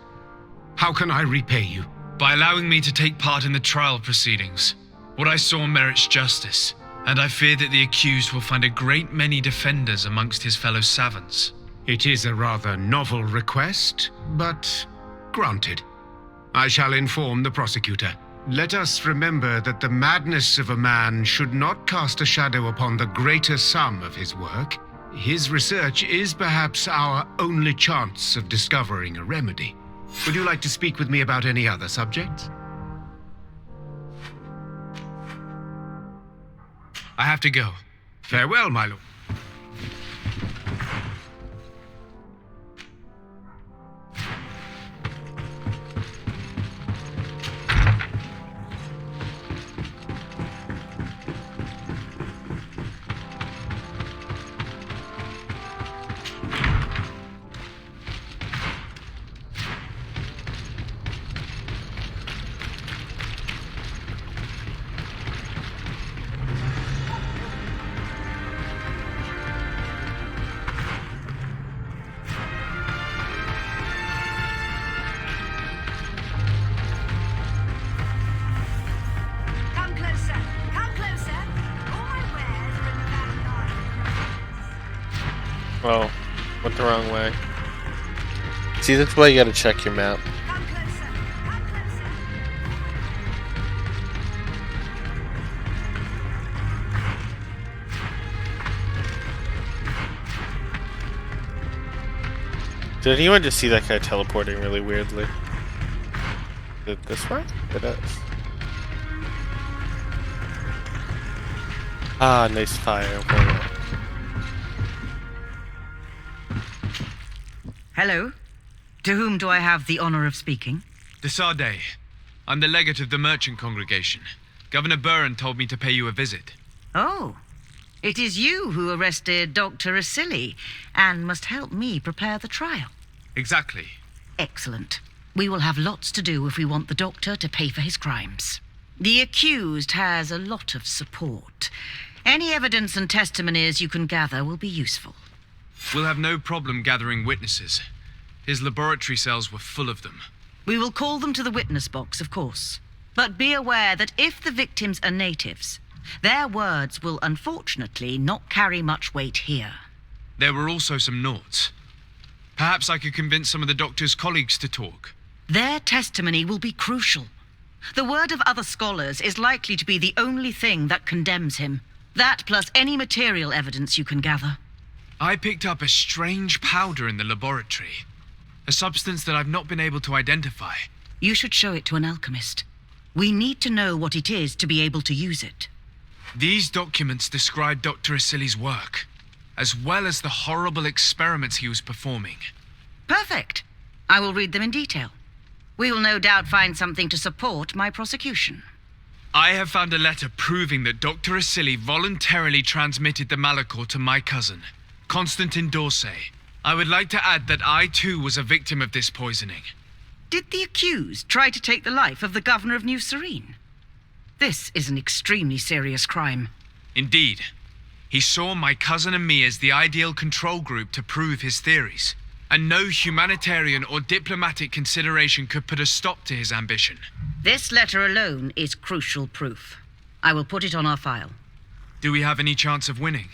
How can I repay you? By allowing me to take part in the trial proceedings. What I saw merits justice, and I fear that the accused will find a great many defenders amongst his fellow savants. It is a rather novel request, but granted. I shall inform the prosecutor. Let us remember that the madness of a man should not cast a shadow upon the greater sum of his work. His research is perhaps our only chance of discovering a remedy. Would you like to speak with me about any other subjects? I have to go. Farewell, my lord. Oh, went the wrong way. See, that's why you gotta check your map. Did anyone just see that guy teleporting really weirdly? Is it this way? It is. Ah, nice fire. Hello. To whom do I have the honor of speaking? Desade. I'm the legate of the merchant congregation. Governor Burren told me to pay you a visit. Oh. It is you who arrested Dr. Asili and must help me prepare the trial. Exactly. Excellent. We will have lots to do if we want the doctor to pay for his crimes. The accused has a lot of support. Any evidence and testimonies you can gather will be useful. We'll have no problem gathering witnesses. His laboratory cells were full of them. We will call them to the witness box, of course. But be aware that if the victims are natives, their words will unfortunately not carry much weight here. There were also some noughts. Perhaps I could convince some of the doctor's colleagues to talk. Their testimony will be crucial. The word of other scholars is likely to be the only thing that condemns him. That plus any material evidence you can gather. I picked up a strange powder in the laboratory. A substance that I've not been able to identify. You should show it to an alchemist. We need to know what it is to be able to use it. These documents describe Dr. Asili's work, as well as the horrible experiments he was performing. Perfect. I will read them in detail. We will no doubt find something to support my prosecution. I have found a letter proving that Dr. Asili voluntarily transmitted the Malachor to my cousin, Constantin Dorsey. I would like to add that I too was a victim of this poisoning. Did the accused try to take the life of the governor of New Serene? This is an extremely serious crime. Indeed. He saw my cousin and me as the ideal control group to prove his theories, and no humanitarian or diplomatic consideration could put a stop to his ambition. This letter alone is crucial proof. I will put it on our file. Do we have any chance of winning?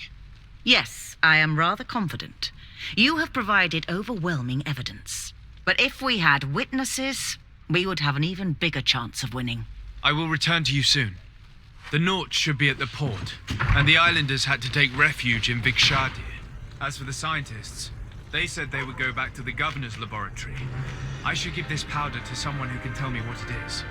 Yes, I am rather confident. You have provided overwhelming evidence. But if we had witnesses, we would have an even bigger chance of winning. I will return to you soon. The Nauts should be at the port, and the islanders had to take refuge in Vikshadir. As for the scientists, they said they would go back to the governor's laboratory. I should give this powder to someone who can tell me what it is.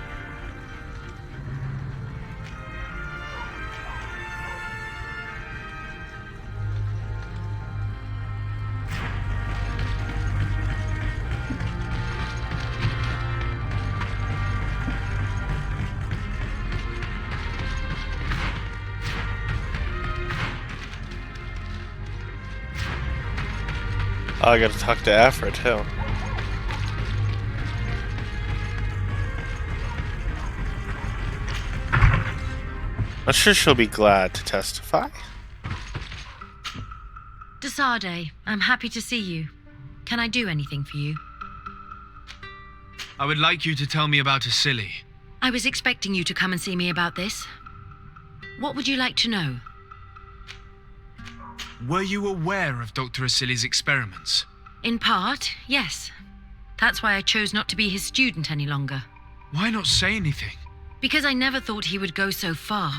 Oh, I gotta talk to Afra too. I'm sure she'll be glad to testify. Desade, I'm happy to see you. Can I do anything for you? I would like you to tell me about Asili. I was expecting you to come and see me about this. What would you like to know? Were you aware of Dr. Asili's experiments? In part, yes. That's why I chose not to be his student any longer. Why not say anything? Because I never thought he would go so far.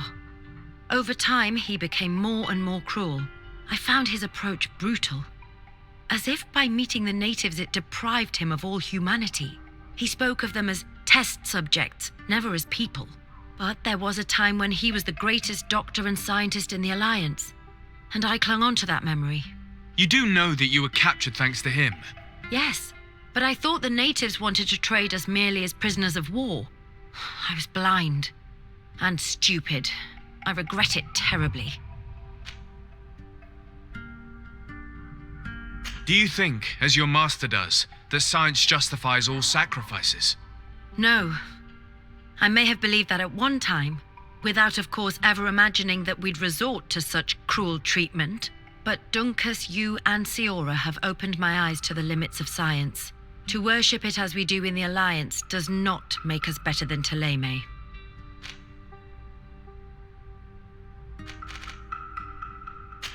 Over time, he became more and more cruel. I found his approach brutal. As if by meeting the natives it deprived him of all humanity. He spoke of them as test subjects, never as people. But there was a time when he was the greatest doctor and scientist in the Alliance. And I clung on to that memory. You do know that you were captured thanks to him? Yes, but I thought the natives wanted to trade us merely as prisoners of war. I was blind. And stupid. I regret it terribly. Do you think, as your master does, that science justifies all sacrifices? No. I may have believed that at one time, without of course ever imagining that we'd resort to such cruel treatment. But Dunkus, you and Siora have opened my eyes to the limits of science. To worship it as we do in the Alliance does not make us better than Thélème.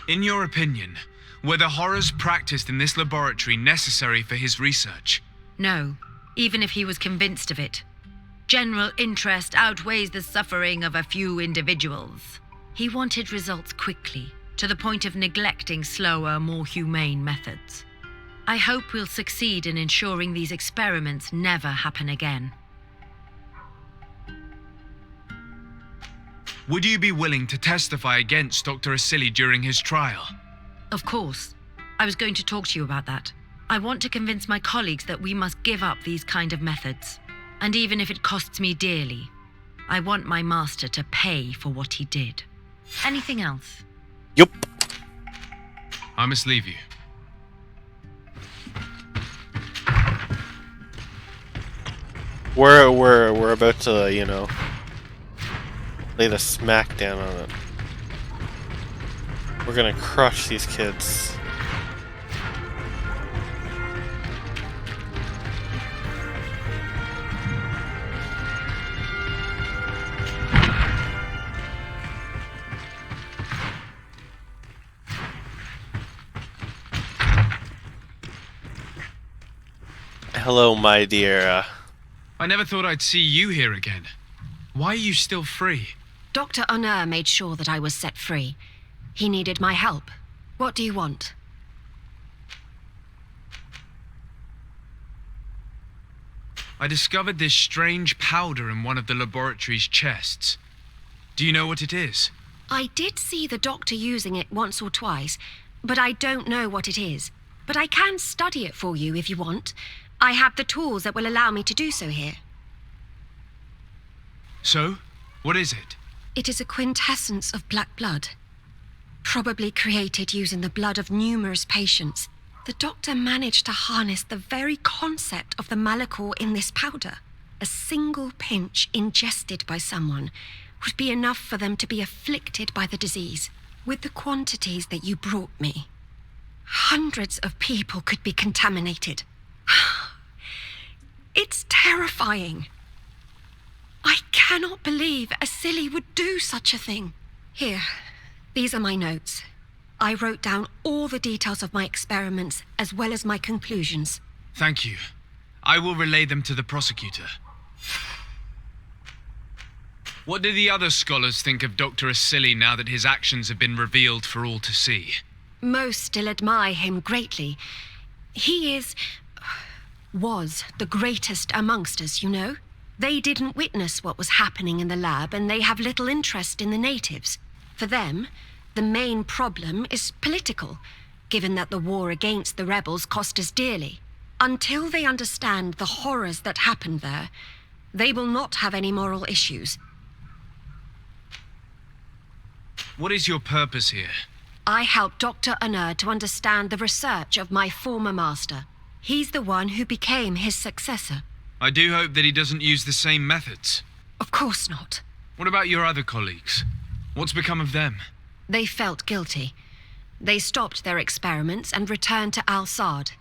In your opinion, Were the horrors practiced in this laboratory necessary for his research? No, even if he was convinced of it. General interest outweighs the suffering of a few individuals. He wanted results quickly, to the point of neglecting slower, more humane methods. I hope we'll succeed in ensuring these experiments never happen again. Would you be willing to testify against Dr. Asili during his trial? Of course. I was going to talk to you about that. I want to convince my colleagues that we must give up these kind of methods. And even if it costs me dearly, I want my master to pay for what he did. Anything else? Yup. I must leave you. We're about to, you know, lay the smack down on it. We're gonna crush these kids. Hello, my dear. I never thought I'd see you here again. Why are you still free? Dr. Honor made sure that I was set free. He needed my help. What do you want? I discovered this strange powder in one of the laboratory's chests. Do you know what it is? I did see the doctor using it once or twice, but I don't know what it is. But I can study it for you if you want. I have the tools that will allow me to do so here. So, what is it? It is a quintessence of black blood. Probably created using the blood of numerous patients. The doctor managed to harness the very concept of the Malachor in this powder. A single pinch ingested by someone would be enough for them to be afflicted by the disease. With the quantities that you brought me, hundreds of people could be contaminated. It's terrifying. I cannot believe Asili would do such a thing. Here, these are my notes. I wrote down all the details of my experiments as well as my conclusions. Thank you. I will relay them to the prosecutor. What do the other scholars think of Dr. Asili now that his actions have been revealed for all to see? Most still admire him greatly. He was the greatest amongst us, you know? They didn't witness what was happening in the lab, and they have little interest in the natives. For them, the main problem is political, given that the war against the rebels cost us dearly. Until they understand the horrors that happened there, they will not have any moral issues. What is your purpose here? I helped Dr. Honor to understand the research of my former master. He's the one who became his successor. I do hope that he doesn't use the same methods. Of course not. What about your other colleagues? What's become of them? They felt guilty. They stopped their experiments and returned to Al-Sad.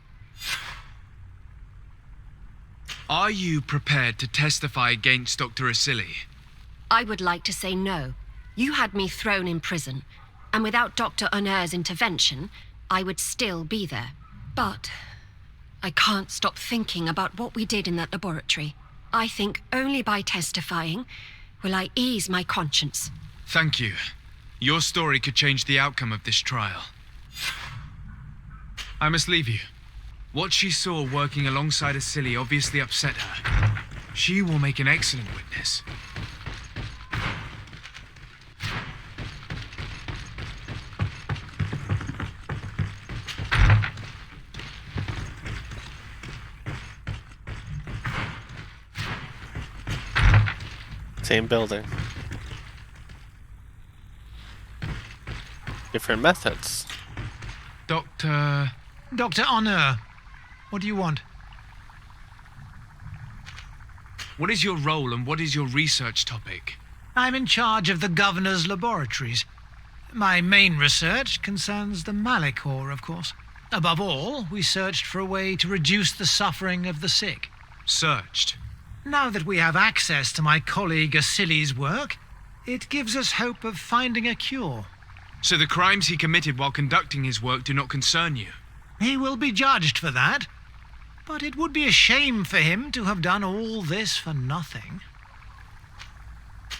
Are you prepared to testify against Dr. Asili? I would like to say no. You had me thrown in prison, and without Dr. Honor's intervention, I would still be there. But I can't stop thinking about what we did in that laboratory. I think only by testifying will I ease my conscience. Thank you. Your story could change the outcome of this trial. I must leave you. What she saw working alongside Asili obviously upset her. She will make an excellent witness. Same building. Different methods. Dr. Honor, what do you want? What is your role and what is your research topic? I'm in charge of the governor's laboratories. My main research concerns the Malachor, of course. Above all, we searched for a way to reduce the suffering of the sick. Searched? Now that we have access to my colleague Asili's work, it gives us hope of finding a cure. So the crimes he committed while conducting his work do not concern you? He will be judged for that. But it would be a shame for him to have done all this for nothing.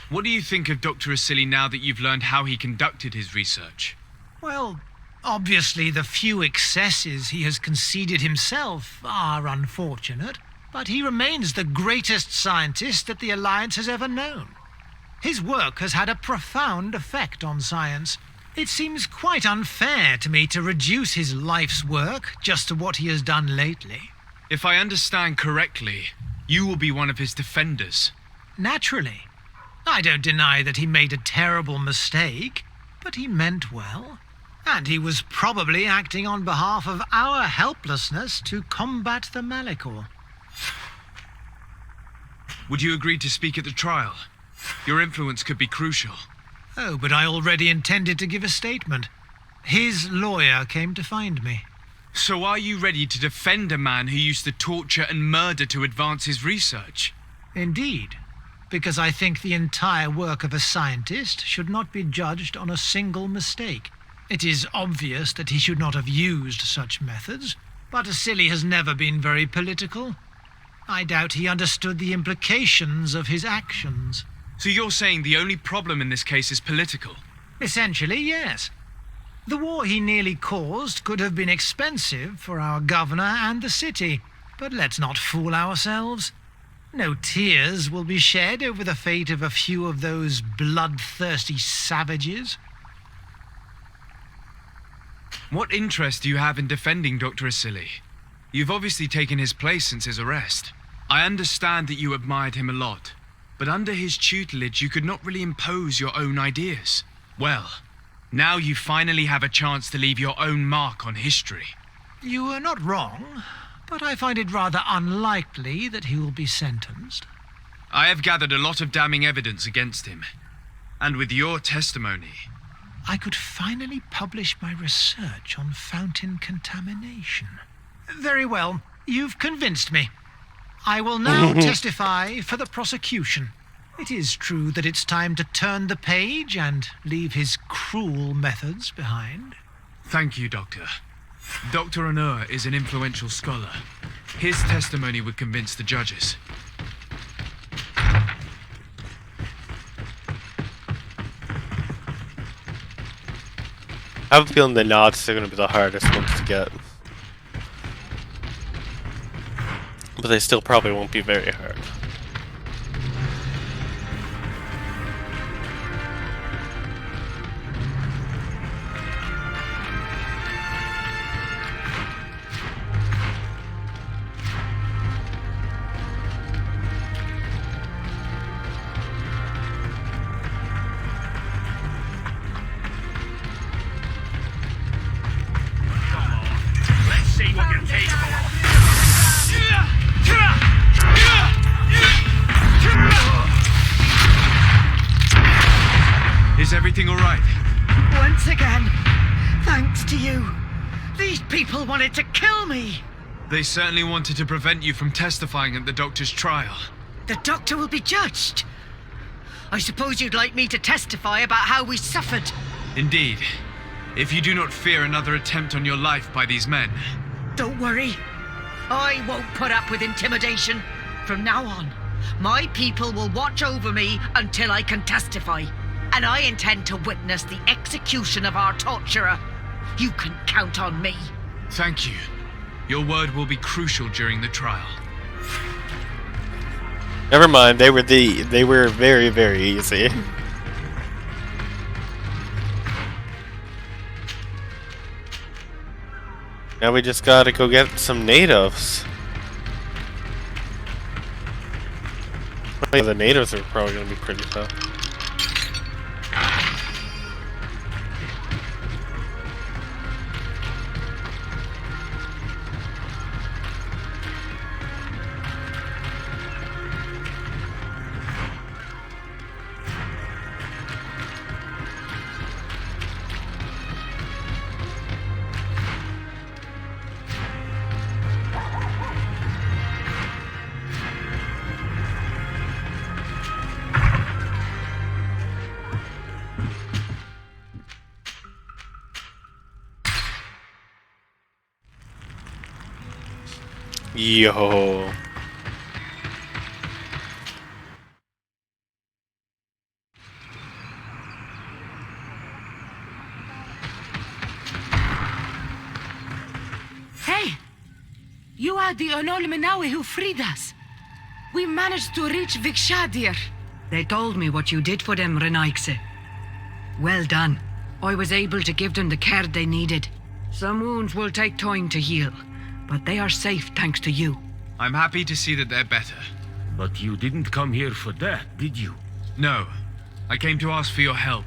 What do you think of Dr. Asili now that you've learned how he conducted his research? Well, obviously the few excesses he has conceded himself are unfortunate, but he remains the greatest scientist that the Alliance has ever known. His work has had a profound effect on science. It seems quite unfair to me to reduce his life's work just to what he has done lately. If I understand correctly, you will be one of his defenders. Naturally. I don't deny that he made a terrible mistake, but he meant well. And he was probably acting on behalf of our helplessness to combat the Malachor. Would you agree to speak at the trial? Your influence could be crucial. Oh, but I already intended to give a statement. His lawyer came to find me. So are you ready to defend a man who used to torture and murder to advance his research? Indeed, because I think the entire work of a scientist should not be judged on a single mistake. It is obvious that he should not have used such methods, but Asili has never been very political. I doubt he understood the implications of his actions. So you're saying the only problem in this case is political? Essentially, yes. The war he nearly caused could have been expensive for our governor and the city, but let's not fool ourselves. No tears will be shed over the fate of a few of those bloodthirsty savages. What interest do you have in defending Dr. Asili? You've obviously taken his place since his arrest. I understand that you admired him a lot, but under his tutelage you could not really impose your own ideas. Well, now you finally have a chance to leave your own mark on history. You are not wrong, but I find it rather unlikely that he will be sentenced. I have gathered a lot of damning evidence against him. And with your testimony, I could finally publish my research on fountain contamination. Very well, you've convinced me. I will now testify for the prosecution. It is true that it's time to turn the page and leave his cruel methods behind. Thank you, Doctor. Dr. Anur is an influential scholar. His testimony would convince the judges. I have a feeling the nods are going to be the hardest ones to get. But they still probably won't be very hard. Let's see what you take for. Is everything all right? Once again, thanks to you. These people wanted to kill me. They certainly wanted to prevent you from testifying at the doctor's trial. The doctor will be judged. I suppose you'd like me to testify about how we suffered. Indeed. If you do not fear another attempt on your life by these men. Don't worry. I won't put up with intimidation. From now on, my people will watch over me until I can testify. And I intend to witness the execution of our torturer. You can count on me. Thank you. Your word will be crucial during the trial. Never mind, they were very, very easy. Now we just gotta go get some natives. The natives are probably gonna be pretty tough. Yo. Hey! You are the Onol Menawi who freed us. We managed to reach Vikshadir. They told me what you did for them, Renaikse. Well done. I was able to give them the care they needed. Some wounds will take time to heal, but they are safe thanks to you. I'm happy to see that they're better. But you didn't come here for that, did you? No. I came to ask for your help.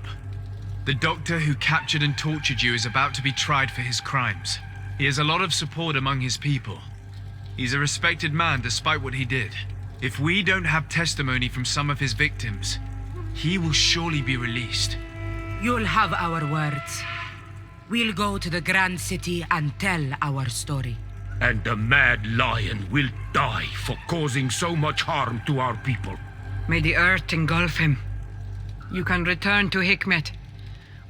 The doctor who captured and tortured you is about to be tried for his crimes. He has a lot of support among his people. He's a respected man despite what he did. If we don't have testimony from some of his victims, he will surely be released. You'll have our words. We'll go to the Grand City and tell our story. And the Mad Lion will die for causing so much harm to our people. May the earth engulf him. You can return to Hikmet.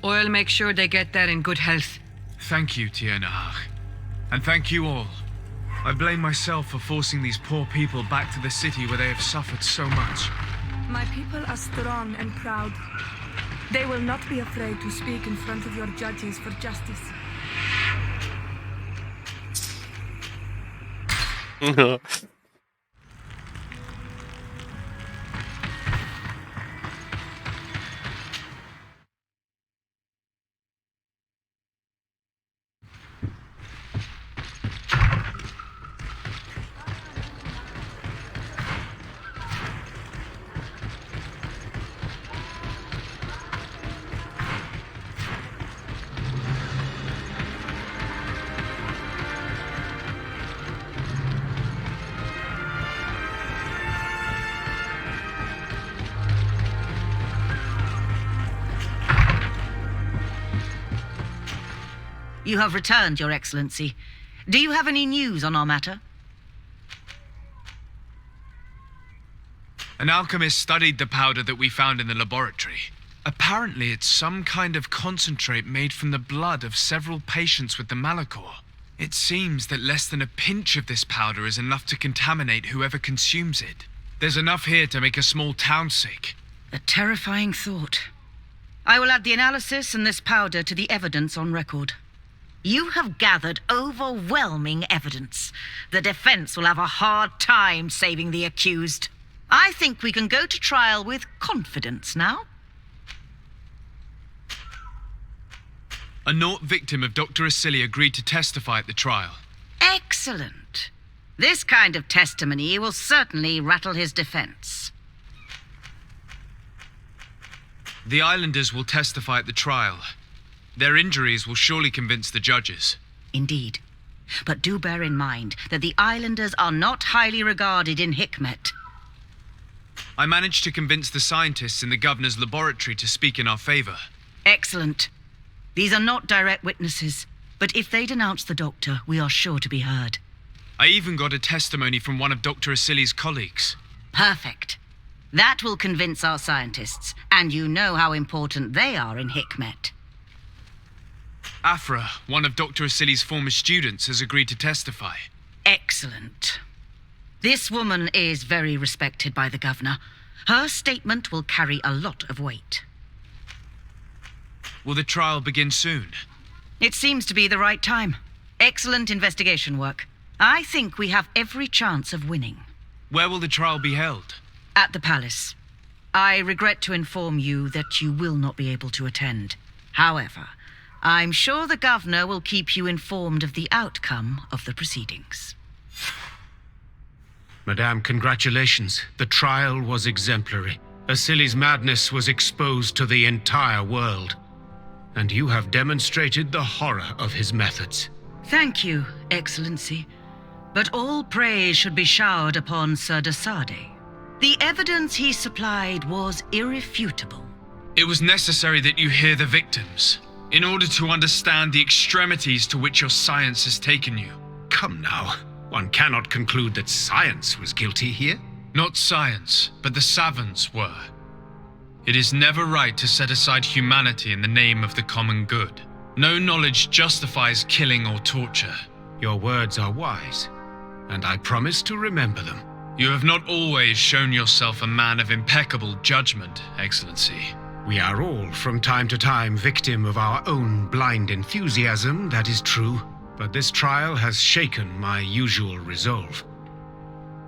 I'll make sure they get there in good health. Thank you, Tiernahach. And thank you all. I blame myself for forcing these poor people back to the city where they have suffered so much. My people are strong and proud. They will not be afraid to speak in front of your judges for justice. You have returned, Your Excellency. Do you have any news on our matter? An alchemist studied the powder that we found in the laboratory. Apparently, it's some kind of concentrate made from the blood of several patients with the Malachor. It seems that less than a pinch of this powder is enough to contaminate whoever consumes it. There's enough here to make a small town sick. A terrifying thought. I will add the analysis and this powder to the evidence on record. You have gathered overwhelming evidence. The defense will have a hard time saving the accused. I think we can go to trial with confidence now. A Naut victim of Dr. Asili agreed to testify at the trial. Excellent. This kind of testimony will certainly rattle his defense. The islanders will testify at the trial. Their injuries will surely convince the judges. Indeed. But do bear in mind that the islanders are not highly regarded in Hikmet. I managed to convince the scientists in the governor's laboratory to speak in our favor. Excellent. These are not direct witnesses, but if they denounce the doctor, we are sure to be heard. I even got a testimony from one of Dr. Asili's colleagues. Perfect. That will convince our scientists, and you know how important they are in Hikmet. Afra, one of Dr. Asili's former students, has agreed to testify. Excellent. This woman is very respected by the governor. Her statement will carry a lot of weight. Will the trial begin soon? It seems to be the right time. Excellent investigation work. I think we have every chance of winning. Where will the trial be held? At the palace. I regret to inform you that you will not be able to attend. However, I'm sure the governor will keep you informed of the outcome of the proceedings. Madame, congratulations. The trial was exemplary. Asili's madness was exposed to the entire world. And you have demonstrated the horror of his methods. Thank you, Excellency. But all praise should be showered upon Sir Desade. The evidence he supplied was irrefutable. It was necessary that you hear the victims, in order to understand the extremities to which your science has taken you. Come now. One cannot conclude that science was guilty here. Not science, but the savants were. It is never right to set aside humanity in the name of the common good. No knowledge justifies killing or torture. Your words are wise. and I promise to remember them. You have not always shown yourself a man of impeccable judgment, Excellency. We are all, from time to time, victim of our own blind enthusiasm, that is true. But this trial has shaken my usual resolve.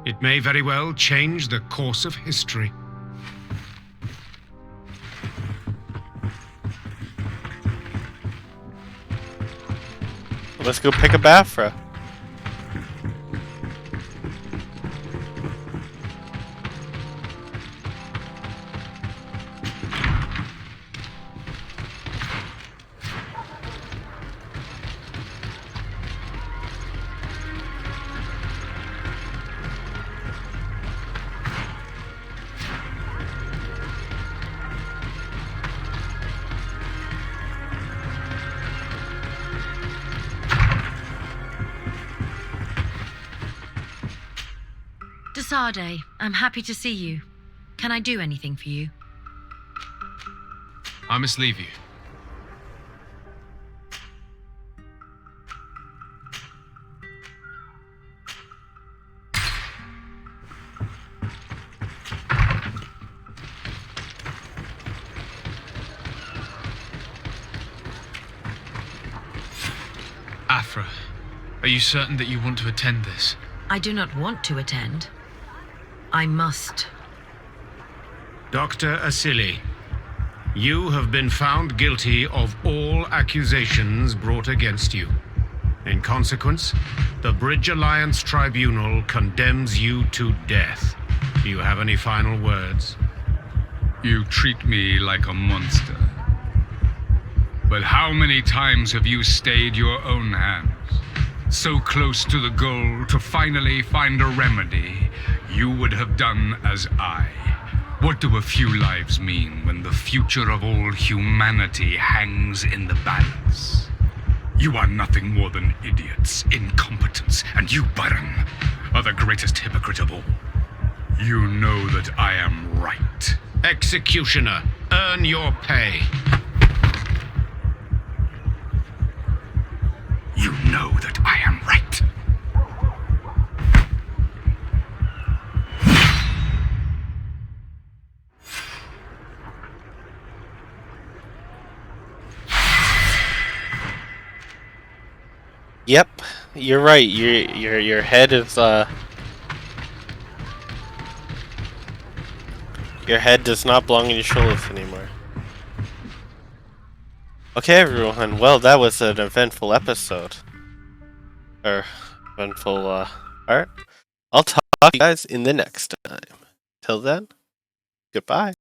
It may very well change the course of history. Let's go pick up Afra. Desade, I'm happy to see you. Can I do anything for you? I must leave you. Afra, are you certain that you want to attend this? I do not want to attend. I must. Dr. Asili, you have been found guilty of all accusations brought against you. In consequence, the Bridge Alliance Tribunal condemns you to death. Do you have any final words? You treat me like a monster. But how many times have you stayed your own hands? So close to the goal to finally find a remedy, you would have done as I. What do a few lives mean when the future of all humanity hangs in the balance? You are nothing more than idiots, incompetents, and you, Baron, are the greatest hypocrite of all. You know that I am right. Executioner, earn your pay. You know that I am right. Yep, you're right. Your head is your head does not belong in your shoulders anymore. Okay, everyone. Well, that was an eventful episode. Or eventful part. I'll talk to you guys in the next time. Till then, goodbye.